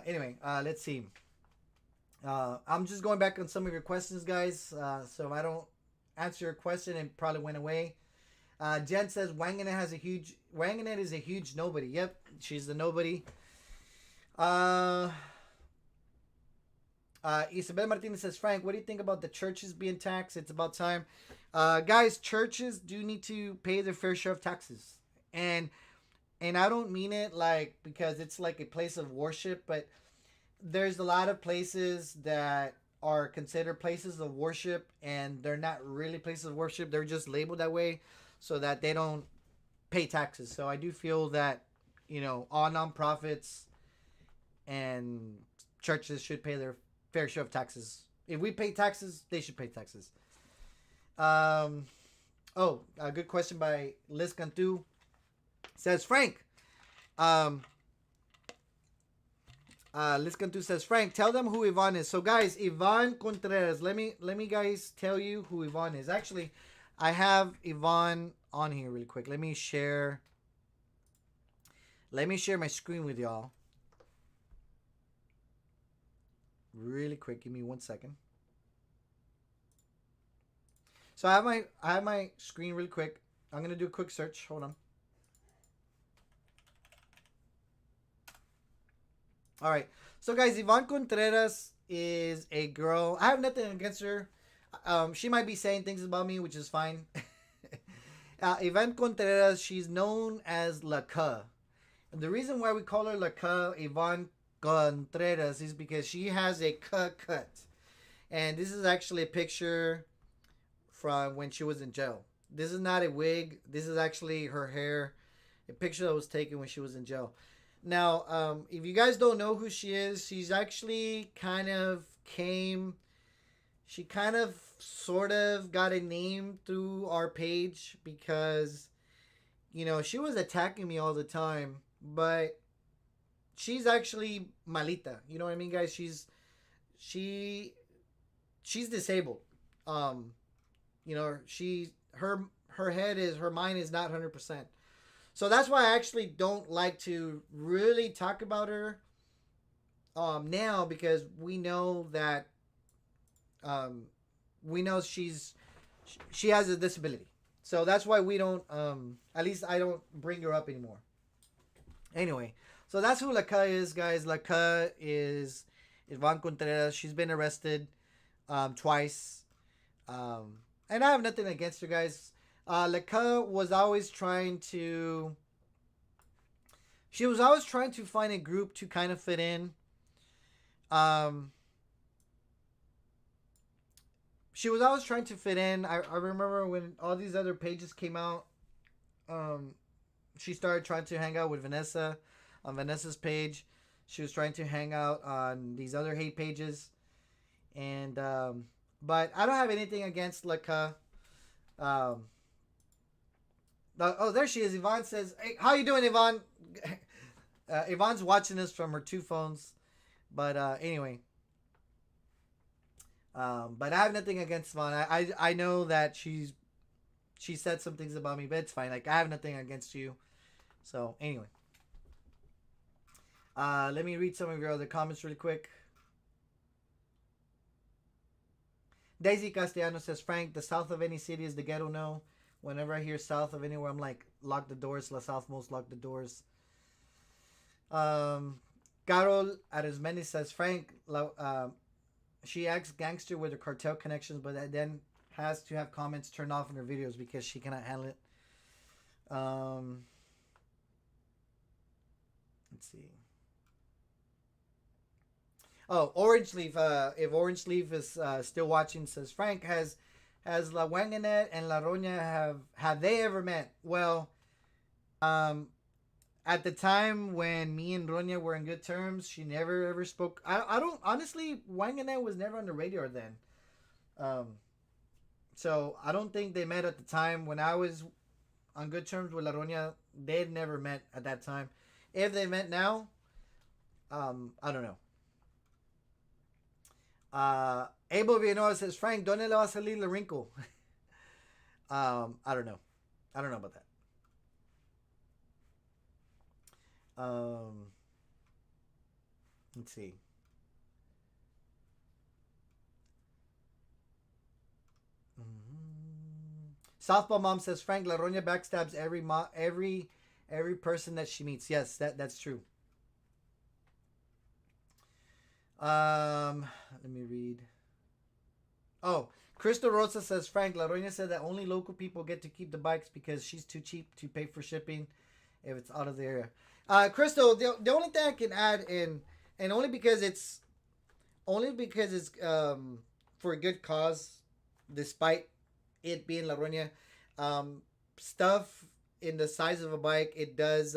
Anyway, let's see. I'm just going back on some of your questions, guys. So if I don't answer your question, it probably went away. Jen says Wanganet is a huge nobody. Yep, she's the nobody. Isabel Martinez says, Frank, what do you think about the churches being taxed? It's about time. Guys, churches do need to pay their fair share of taxes. And I don't mean it like because it's like a place of worship, but there's a lot of places that are considered places of worship, and they're not really places of worship. They're just labeled that way so that they don't pay taxes. So I do feel that, you know, all nonprofits and churches should pay their fair share of taxes. If we pay taxes, they should pay taxes. A good question by Liz Cantu. Says Frank. Liz Cantu says, Frank, tell them who Yvonne is. So guys, Yvonne Contreras. Let me guys tell you who Yvonne is. Actually, I have Yvonne on here really quick. Let me share my screen with y'all. Really quick. Give me 1 second. So I have my screen really quick. I'm gonna do a quick search. Hold on. All right. So guys, Yvonne Contreras is a girl. I have nothing against her. She might be saying things about me, which is fine. Yvonne Contreras, she's known as La Ca. And the reason why we call her La Ca, Yvonne Contreras, is because she has a cut. And this is actually a picture from when she was in jail. This is not a wig. This is actually her hair. A picture that was taken when she was in jail. Now, if you guys don't know who she is, she's actually she kind of sort of got a name through our page because, she was attacking me all the time. But she's actually malita. You know what I mean, guys? She's disabled. Her mind is not 100%. So that's why I actually don't like to really talk about her now, because we know that she has a disability. So that's why we don't at least I don't bring her up anymore. Anyway, so that's who La Ca is, guys. La Ca is Yvonne Contreras. She's been arrested twice. And I have nothing against her, guys. La Ca was always trying to find a group to kind of fit in. She was always trying to fit in. I remember when all these other pages came out, she started trying to hang out with Vanessa on Vanessa's page. She was trying to hang out on these other hate pages. And but I don't have anything against La Ca. There she is. Yvonne says, "Hey, how you doing, Yvonne?" Yvonne's watching this from her two phones. But anyway. But I have nothing against Yvonne. I know that she said some things about me, but it's fine. Like, I have nothing against you. So anyway. Let me read some of your other comments really quick. Daisy Castellano says, Frank, the south of any city is the ghetto. No. Whenever I hear south of anywhere, I'm like, lock the doors. La Southmost, lock the doors. Carol Arizmendi says, Frank, she acts gangster with her cartel connections, but then has to have comments turned off in her videos because she cannot handle it. Let's see. Oh, Orange Leaf. If Orange Leaf is still watching, says Frank, has La Wanganet and La Roña have they ever met? Well, at the time when me and Roña were in good terms, she never ever spoke. I don't honestly. Wanganet was never on the radar then. So I don't think they met at the time when I was on good terms with La Roña. They'd never met at that time. If they met now, I don't know. Abel Villanueva says, Frank, ¿dónde le va a salir la wrinkle? I don't know. I don't know about that. Let's see. Southpaw Mom says, Frank, La Roña backstabs every person that she meets. Yes, that's true. Let me read. Oh, Crystal Rosa says, Frank, La Roña said that only local people get to keep the bikes because she's too cheap to pay for shipping if it's out of the area. Crystal, the only thing I can add in, and only because it's for a good cause, despite it being La Roña, stuff in the size of a bike, it does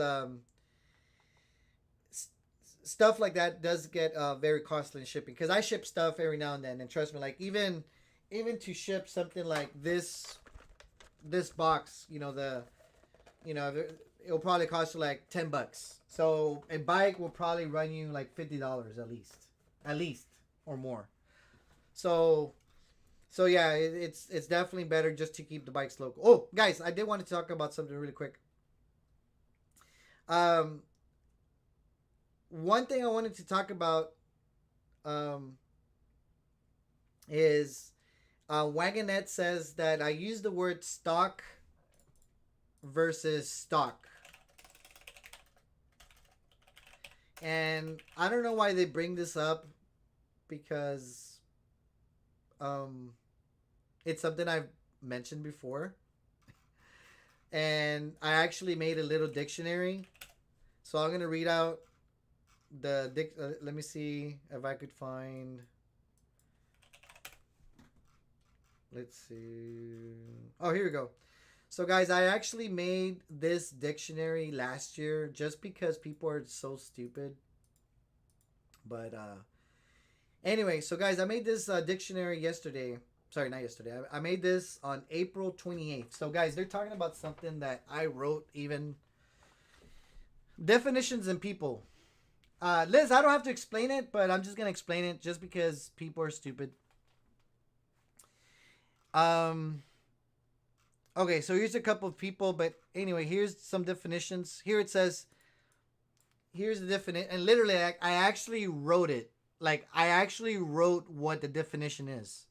stuff like that does get very costly in shipping, because I ship stuff every now and then, and trust me, like even to ship something like this box, it'll probably cost you like $10. So a bike will probably run you like $50 at least or more. So yeah, it's definitely better just to keep the bikes local. Oh, guys, I did want to talk about something really quick. One thing I wanted to talk about is Wagonette says that I use the word stock versus stock. And I don't know why they bring this up, because it's something I've mentioned before. and I actually made a little dictionary. So I'm gonna read out the let me see if I could find. Let's see. Oh, here we go. So, guys, I actually made this dictionary last year just because people are so stupid. But anyway, so guys, I made this dictionary yesterday. Sorry, not yesterday. I made this on April 28th. So, guys, they're talking about something that I wrote, even definitions and people. Liz, I don't have to explain it, but I'm just gonna explain it just because people are stupid. Okay, so here's a couple of people, but anyway, here's some definitions. Here it says, here's the definition, and literally, I actually wrote it. Like, I actually wrote what the definition is.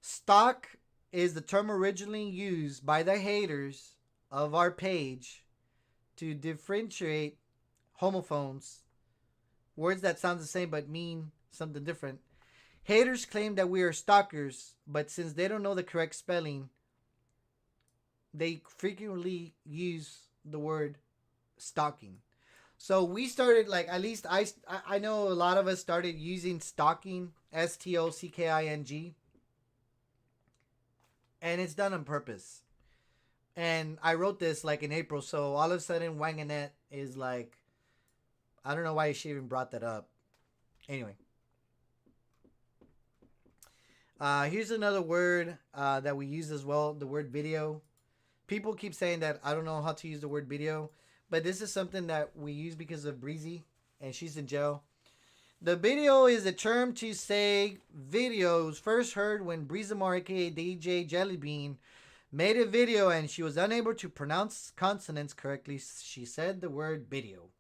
Stock is the term originally used by the haters of our page to differentiate homophones, words that sound the same but mean something different. Haters claim that we are stalkers, but since they don't know the correct spelling, they frequently use the word stalking. So we started, like, at least I know a lot of us started using stalking, STOCKING, and it's done on purpose. And I wrote this like in April, so all of a sudden Wanganette is like, I don't know why she even brought that up. Anyway. Here's another word that we use as well, the word video. People keep saying that I don't know how to use the word video, but this is something that we use because of Breezy, and she's in jail. The video is a term to say videos first heard when Breezy aka DJ Jellybean made a video and she was unable to pronounce consonants correctly. She said the word video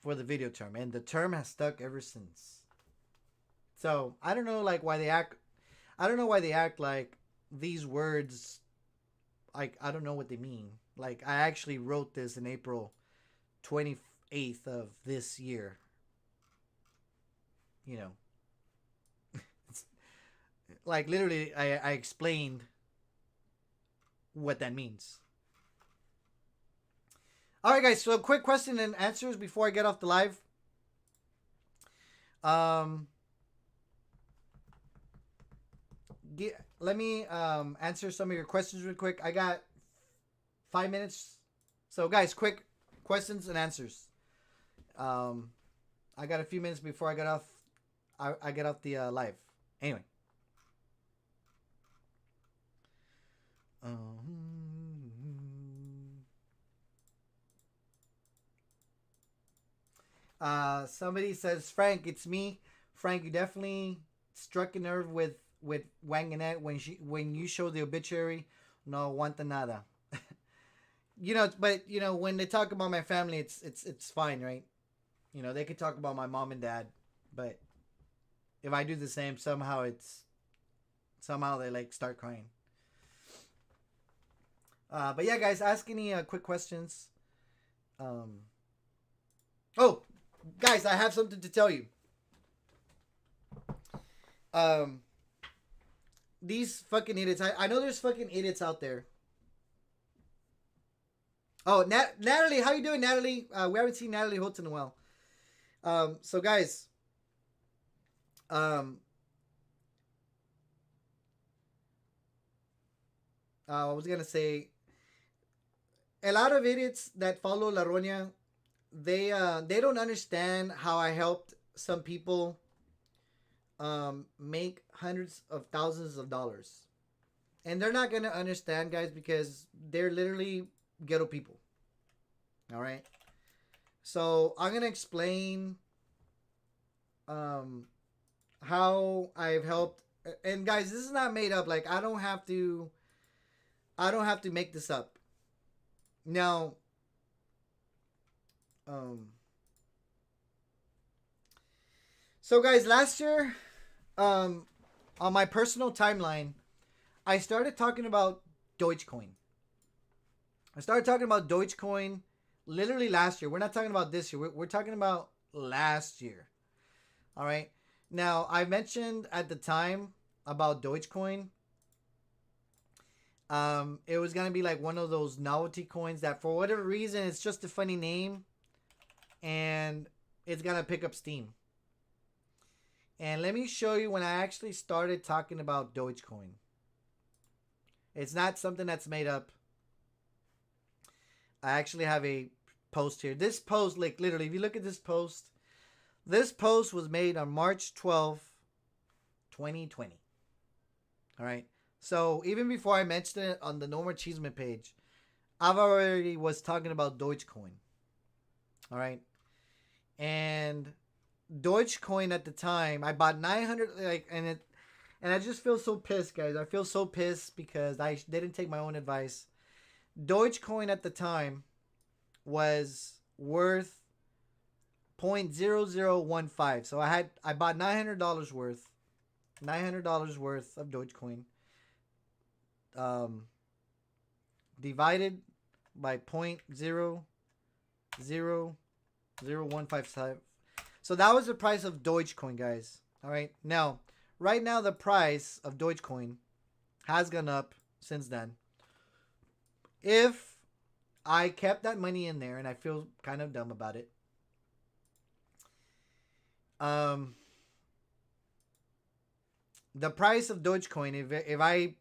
for the video term, and the term has stuck ever since. So I don't know, like, why they act. I don't know why they act like these words. Like, I don't know what they mean. Like, I actually wrote this in April 28th of this year. You know, like, literally, I explained what that means. All right, guys. So, quick question and answers before I get off the live. Let me answer some of your questions real quick. I got 5 minutes. So, guys, quick questions and answers. I got a few minutes before I get off. I get off the live. Anyway. Somebody says, Frank, it's me. Frank, you definitely struck a nerve with Wanganette when you show the obituary. No aguanta nada. But when they talk about my family, it's fine, right? They could talk about my mom and dad, but if I do the same, somehow they like start crying. But yeah, guys, ask any quick questions. Oh, guys, I have something to tell you. These fucking idiots. I know there's fucking idiots out there. Oh, Natalie, how you doing, Natalie? We haven't seen Natalie Holtz in a while. So guys, I was gonna say, a lot of idiots that follow La Roña, they don't understand how I helped some people make hundreds of thousands of dollars, and they're not gonna understand, guys, because they're literally ghetto people. All right, so I'm gonna explain how I've helped. And guys, this is not made up. Like, I don't have to make this up. Now, so guys, last year, on my personal timeline, I started talking about Dogecoin. I started talking about Dogecoin literally last year. We're not talking about this year. We're talking about last year. All right. Now, I mentioned at the time about Dogecoin. It was gonna be like one of those novelty coins that for whatever reason it's just a funny name, and it's gonna pick up steam. And let me show you when I actually started talking about Dogecoin. It's not something that's made up. I actually have a post here. This post, like literally, if you look at this post was made on March 12th, 2020. All right. So even before I mentioned it on the No More Cheeseman page, I've already was talking about Dogecoin. All right. And Dogecoin at the time, I bought 900 and I just feel so pissed, guys. I feel so pissed because I didn't take my own advice. Dogecoin at the time was worth 0.0015. So I bought $900 worth of Dogecoin. Divided by 0.000155. So that was the price of Dogecoin, guys. All right. Now, right now the price of Dogecoin has gone up since then. If I kept that money in there, and I feel kind of dumb about it, the price of Dogecoin, if I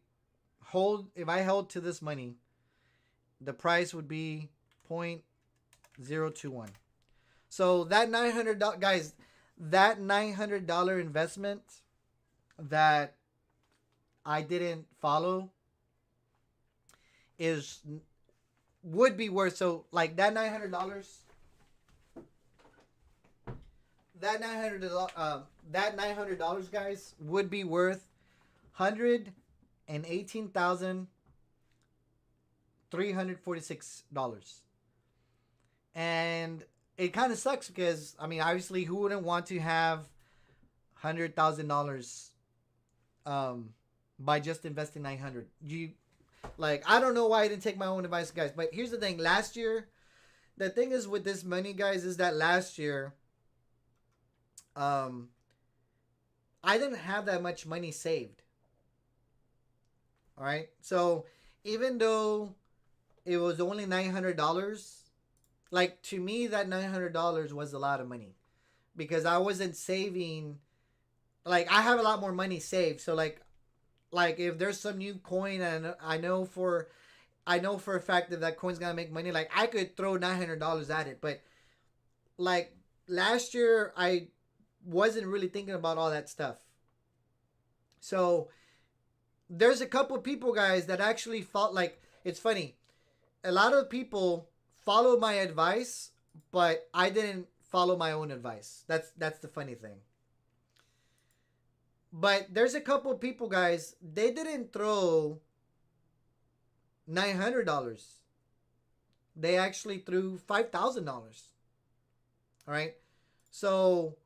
held to this money, the price would be 0.021. So that $900, guys, that $900 investment that I didn't follow would be worth, so like that $900, that $900, guys, would be worth $118,346. And it kind of sucks because, I mean, obviously, who wouldn't want to have $100,000 by just investing 900? I don't know why I didn't take my own advice, guys. But here's the thing. Last year, the thing is with this money, guys, is that last year, I didn't have that much money saved. All right. So even though it was only $900, like to me, that $900 was a lot of money because I wasn't saving. Like I have a lot more money saved. So like if there's some new coin and I know for a fact that coin's gonna make money, like I could throw $900 at it. But like last year, I wasn't really thinking about all that stuff. So there's a couple of people, guys, that actually felt like, it's funny. A lot of people followed my advice, but I didn't follow my own advice. That's the funny thing. But there's a couple of people, guys, they didn't throw $900. They actually threw $5,000. All right. So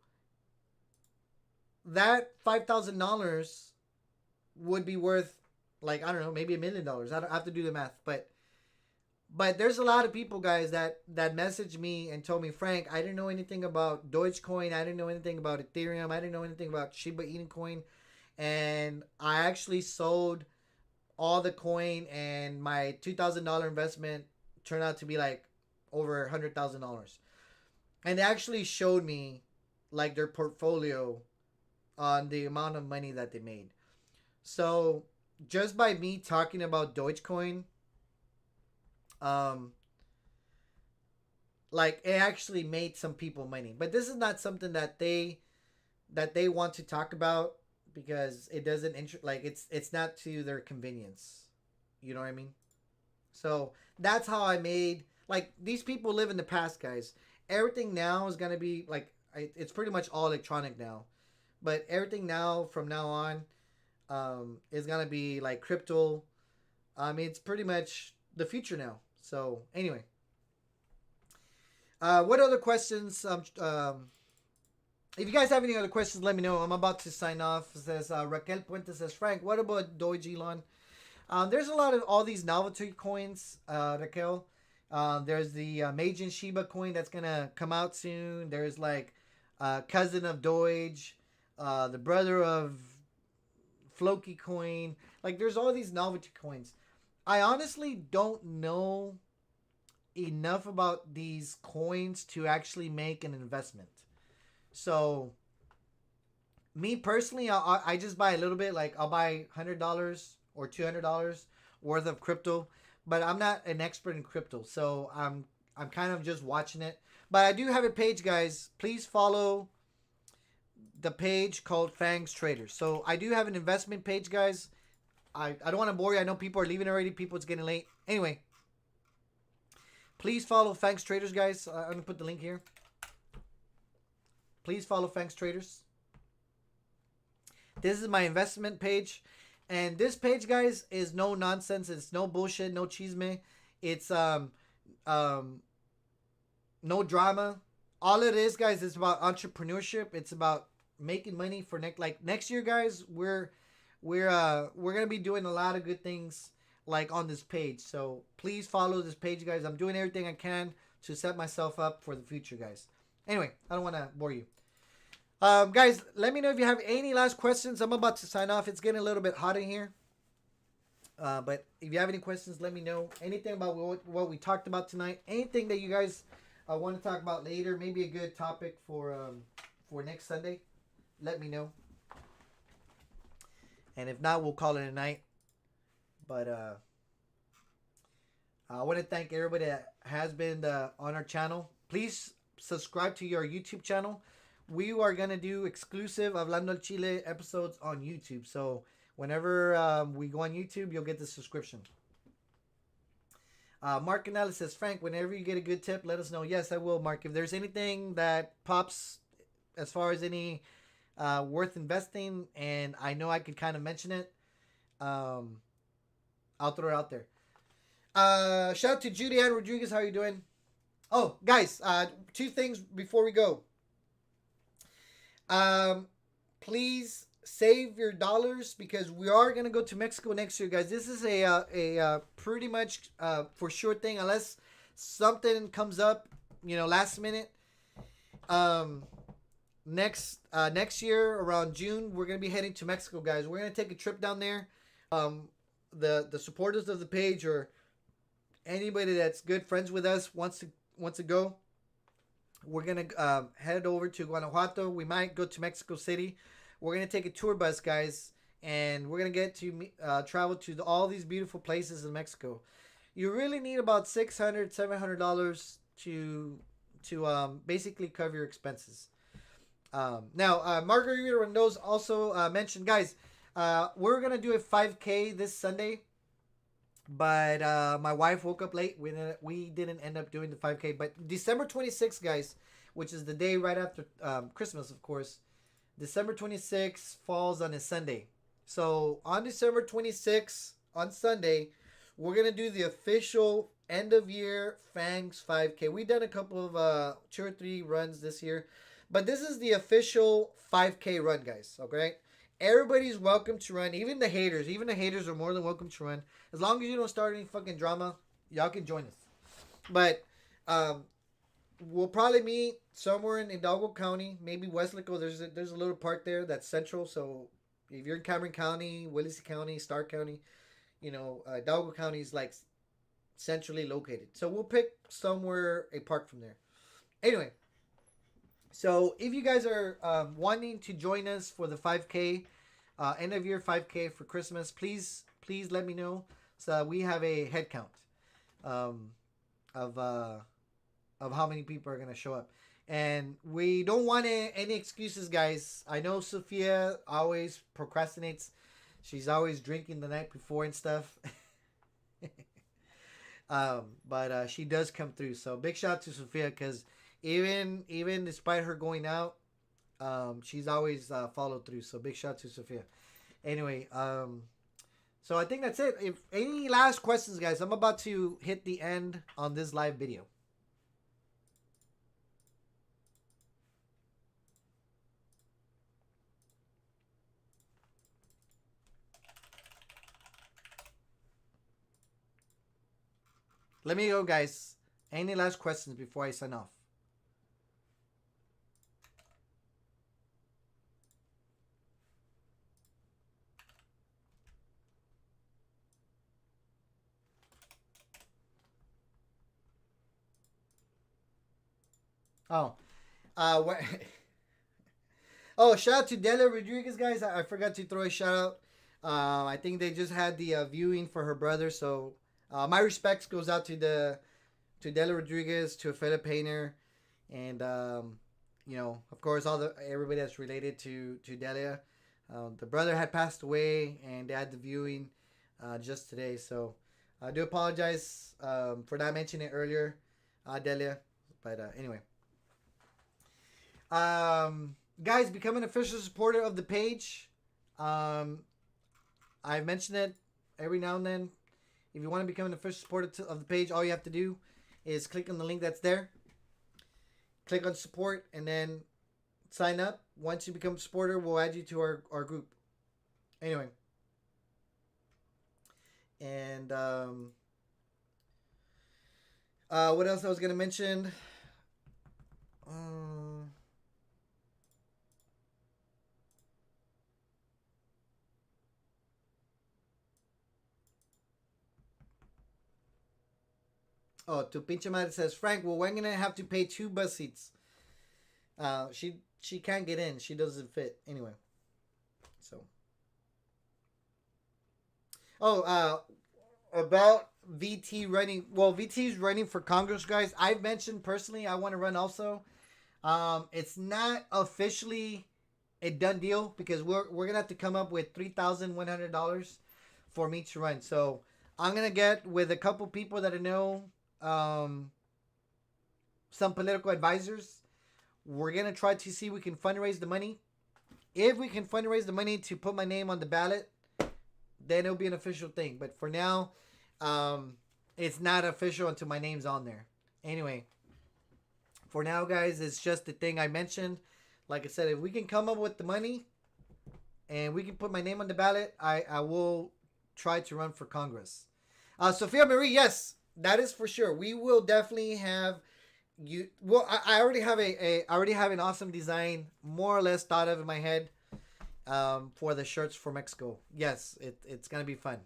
that $5,000 would be worth, like, I don't know, maybe $1 million. I don't have to do the math, but there's a lot of people, guys, that messaged me and told me, Frank, I didn't know anything about Dogecoin. I didn't know anything about Ethereum. I didn't know anything about Shiba Inu coin. And I actually sold all the coin, and my $2,000 investment turned out to be like over $100,000. And they actually showed me like their portfolio on the amount of money that they made. So just by me talking about Dogecoin, like it actually made some people money. But this is not something that they want to talk about because it doesn't it's not to their convenience. You know what I mean? So that's how I made, like, these people live in the past, guys. Everything now is going to be like, it's pretty much all electronic now. But everything now, from now on, is going to be like crypto. It's pretty much the future now. So anyway, what other questions? If you guys have any other questions, let me know. I'm about to sign off. It says Raquel Puente says, Frank, what about Doge, Elon? There's a lot of all these novelty coins, Raquel. There's the Meijin Shiba coin that's gonna come out soon. There's like cousin of Doge, the brother of Floki coin. Like there's all these novelty coins. I honestly don't know enough about these coins to actually make an investment. So me personally, I just buy a little bit. Like I'll buy $100 or $200 worth of crypto, but I'm not an expert in crypto, so I'm kind of just watching it. But I do have a page, guys. Please follow the page called Fangs Traders. So I do have an investment page, guys. I don't want to bore you. I know people are leaving already. People, it's getting late. Anyway, please follow Fangs Traders, guys. I'm gonna put the link here. Please follow Fangs Traders. This is my investment page, and this page, guys, is no nonsense. It's no bullshit, no chisme. It's um no drama. All it is, guys, is about entrepreneurship. It's about making money for next year, guys. We're gonna be doing a lot of good things like on this page. So please follow this page, guys. I'm doing everything I can to set myself up for the future, guys. Anyway, I don't want to bore you. Guys, let me know if you have any last questions. I'm about to sign off. It's getting a little bit hot in here. But if you have any questions, let me know. Anything about what we talked about tonight. Anything that you guys want to talk about later. Maybe a good topic for next Sunday. Let me know. And if not, we'll call it a night. But I want to thank everybody that has been on our channel. Please subscribe to your YouTube channel. We are going to do exclusive Hablando del Chile episodes on YouTube. So whenever we go on YouTube, you'll get the subscription. Mark Canales says, Frank, whenever you get a good tip, let us know. Yes, I will, Mark. If there's anything that pops as far as any worth investing, and I know I could kind of mention it, I'll throw it out there. Shout out to Judy Ann Rodriguez. How are you doing? Oh, guys, two things before we go. Please save your dollars because we are going to go to Mexico next year, guys. This is a pretty much for sure thing unless something comes up, last minute. Next year around June, we're going to be heading to Mexico, guys. We're going to take a trip down there. The supporters of the page or anybody that's good friends with us wants to go. We're going to head over to Guanajuato. We might go to Mexico City. We're going to take a tour bus, guys, and we're going to get to travel to all these beautiful places in Mexico. You really need about $600, $700 to basically cover your expenses. Now, Margarita Rendoz also mentioned, guys, we're going to do a 5K this Sunday. But my wife woke up late. We didn't end up doing the 5K. But December 26th, guys, which is the day right after Christmas, of course. December 26th falls on a Sunday. So on December 26th, on Sunday, we're going to do the official end of year Fangs 5K. We've done a couple of 2 or 3 runs this year. But this is the official 5K run, guys. Okay? Everybody's welcome to run. Even the haters. Even the haters are more than welcome to run. As long as you don't start any fucking drama, y'all can join us. But we'll probably meet somewhere in Hidalgo County. Maybe Westlaco. There's a little park there that's central. So if you're in Cameron County, Willacy County, Stark County, Hidalgo County is like centrally located. So we'll pick somewhere a park from there. Anyway. So if you guys are wanting to join us for the 5K, end of year 5K for Christmas, please let me know so that we have a head count of how many people are going to show up. And we don't want any excuses, guys. I know Sophia always procrastinates. She's always drinking the night before and stuff. But she does come through. So big shout out to Sophia because even despite her going out, she's always followed through. So big shout out to Sophia. Anyway, so I think that's it. If any last questions, guys, I'm about to hit the end on this live video. Let me go, guys. Any last questions before I sign off? Oh, what? Oh, shout out to Delia Rodriguez, guys. I forgot to throw a shout out. I think they just had the viewing for her brother, so my respects goes out to Delia Rodriguez, to Fela Painter, and of course, everybody that's related to Delia. The brother had passed away, and they had the viewing just today. So I do apologize for not mentioning it earlier, Delia. But anyway, guys, become an official supporter of the page. I've mentioned it every now and then. If you want to become an official supporter of the page, all you have to do is click on the link that's there. Click on support and then sign up. Once you become a supporter, we'll add you to our group. Anyway. And what else I was going to mention? Oh, to Pinche Madre says, Frank, well, we're going to have to pay 2 bus seats. She can't get in. She doesn't fit. Anyway. So. Oh, about VT running. Well, VT is running for Congress, guys. I've mentioned personally I want to run also. It's not officially a done deal because we're going to have to come up with $3,100 for me to run. So I'm going to get with a couple people that I know, some political advisors. We're going to try to see if we can fundraise the money. If we can fundraise the money to put my name on the ballot, then it'll be an official thing. But for now, it's not official until my name's on there. Anyway, for now, guys, it's just the thing I mentioned. Like I said, if we can come up with the money and we can put my name on the ballot, I will try to run for Congress. Sophia Marie, yes, that is for sure. We will definitely have you. Well, I already have I already have an awesome design, more or less thought of in my head, for the shirts for Mexico. Yes, it's gonna be fun.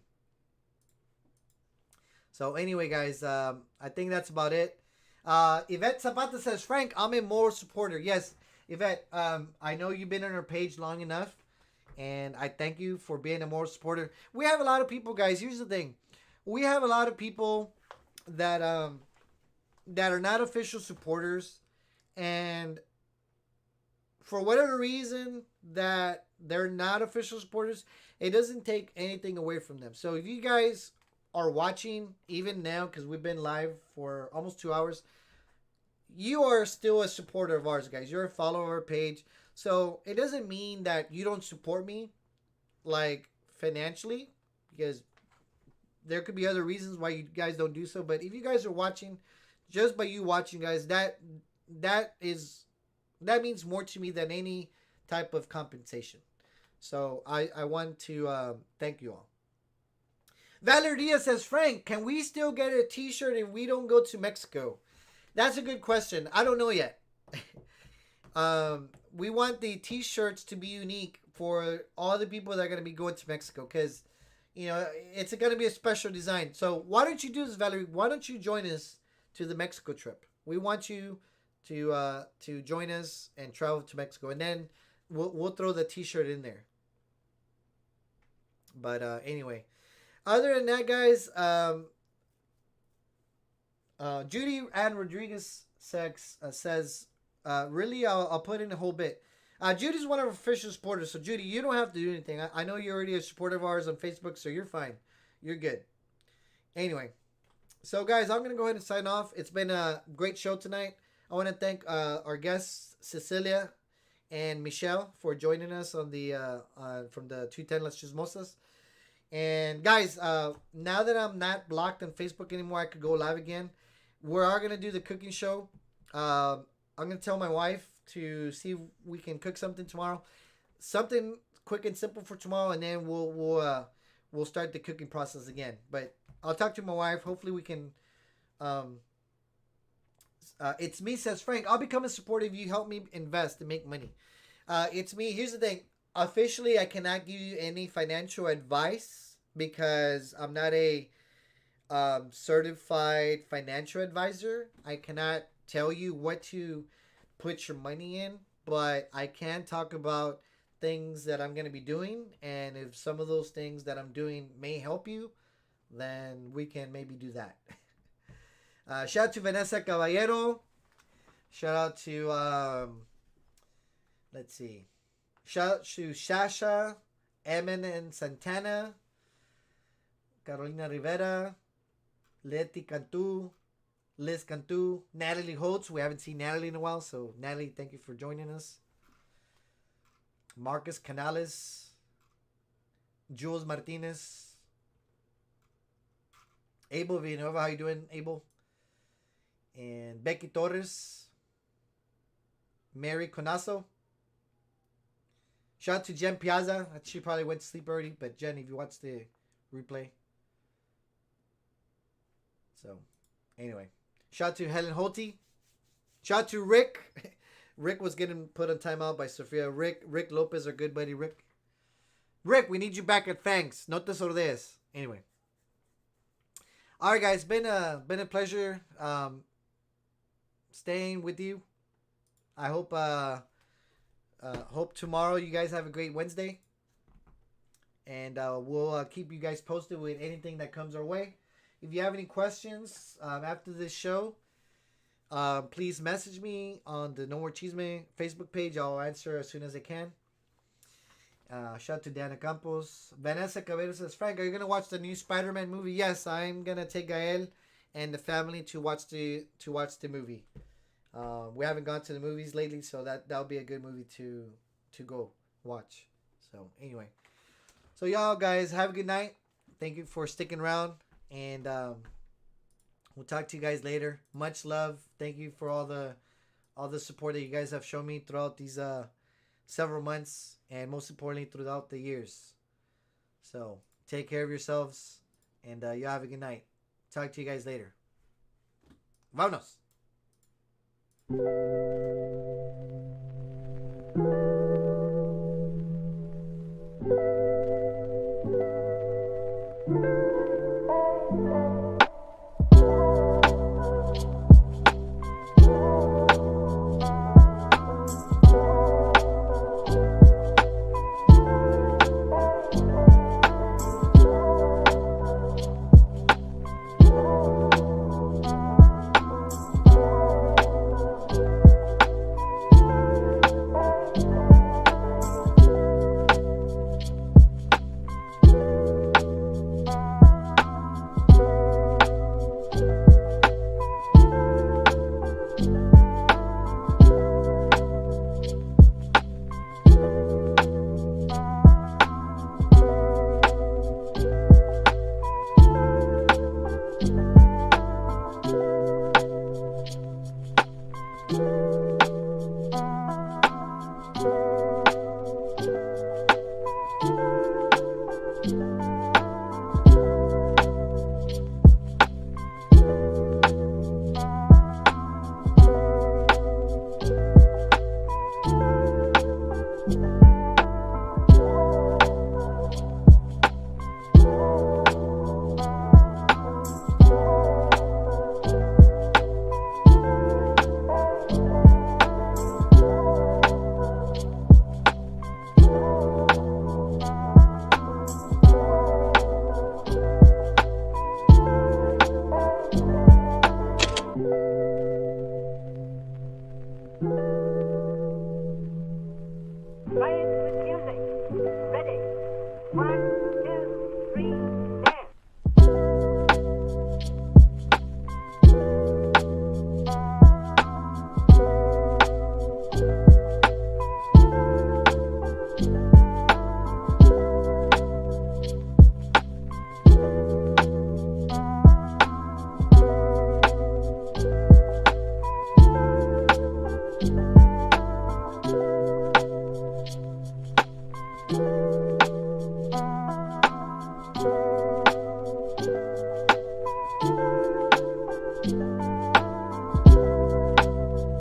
So anyway, guys, I think that's about it. Yvette Zapata says, Frank, I'm a moral supporter. Yes, Yvette, I know you've been on our page long enough, and I thank you for being a moral supporter. We have a lot of people, guys. Here's the thing. We have a lot of people that are not official supporters, and for whatever reason that they're not official supporters, it doesn't take anything away from them. So if you guys are watching even now, because we've been live for almost 2 hours, you are still a supporter of ours, guys. You're a follower of our page. So it doesn't mean that you don't support me, like, financially, because there could be other reasons why you guys don't do so. But if you guys are watching, just by you watching, guys, that means more to me than any type of compensation. So I want to thank you all. Valerie Diaz says, Frank, can we still get a t-shirt if we don't go to Mexico? That's a good question. I don't know yet. We want the t-shirts to be unique for all the people that are going to be going to Mexico, because, it's going to be a special design. So why don't you do this, Valerie? Why don't you join us to the Mexico trip? We want you to join us and travel to Mexico, and then we'll throw the t-shirt in there. But anyway, other than that, guys, Judy Ann Rodriguez says, really, I'll put in a whole bit. Judy's one of our official supporters, so Judy, you don't have to do anything. I know you're already a supporter of ours on Facebook, so you're fine. You're good. Anyway, so guys, I'm going to go ahead and sign off. It's been a great show tonight. I want to thank our guests, Cecilia and Michelle, for joining us on the from the 210 Las Chismosas. And guys, now that I'm not blocked on Facebook anymore, I could go live again. We are going to do the cooking show. I'm going to tell my wife to see if we can cook something tomorrow. Something quick and simple for tomorrow, and then we'll start the cooking process again. But I'll talk to my wife. Hopefully we can... It's me, says Frank. I'll become a supporter if you help me invest and make money. It's me. Here's the thing. Officially, I cannot give you any financial advice because I'm not a certified financial advisor. I cannot tell you what to put your money in, but I can talk about things that I'm going to be doing. And if some of those things that I'm doing may help you, then we can maybe do that. Shout out to Vanessa Caballero. Shout out to, let's see. Shout out to Shasha, Emin and Santana, Carolina Rivera, Leti Cantu, Liz Cantu, Natalie Holtz. We haven't seen Natalie in a while, so Natalie, thank you for joining us. Marcus Canales, Jules Martinez, Abel Villanueva. How you doing, Abel? And Becky Torres, Mary Conazo. Shout out to Jen Piazza. She probably went to sleep already, but Jen, if you watch the replay. So, anyway. Shout out to Helen Holty. Shout out to Rick. Rick was getting put on timeout by Sofia. Rick Lopez, our good buddy Rick. Rick, we need you back at Fangs. No te sordes. Anyway. All right, guys. Been a pleasure staying with you. I hope tomorrow you guys have a great Wednesday. And we'll keep you guys posted with anything that comes our way. If you have any questions after this show, please message me on the No More Chisme Facebook page. I'll answer as soon as I can. Shout out to Dana Campos. Vanessa Cabello says, Frank, are you going to watch the new Spider-Man movie? Yes, I'm going to take Gael and the family to watch the movie. We haven't gone to the movies lately, so that'll be a good movie to go watch. So anyway, so y'all guys have a good night. Thank you for sticking around, and we'll talk to you guys later. Much love. Thank you for all the support that you guys have shown me throughout these several months, and most importantly throughout the years. So take care of yourselves, and y'all have a good night. Talk to you guys later. Vámonos. Playing with music. Ready? 1, 2, 3.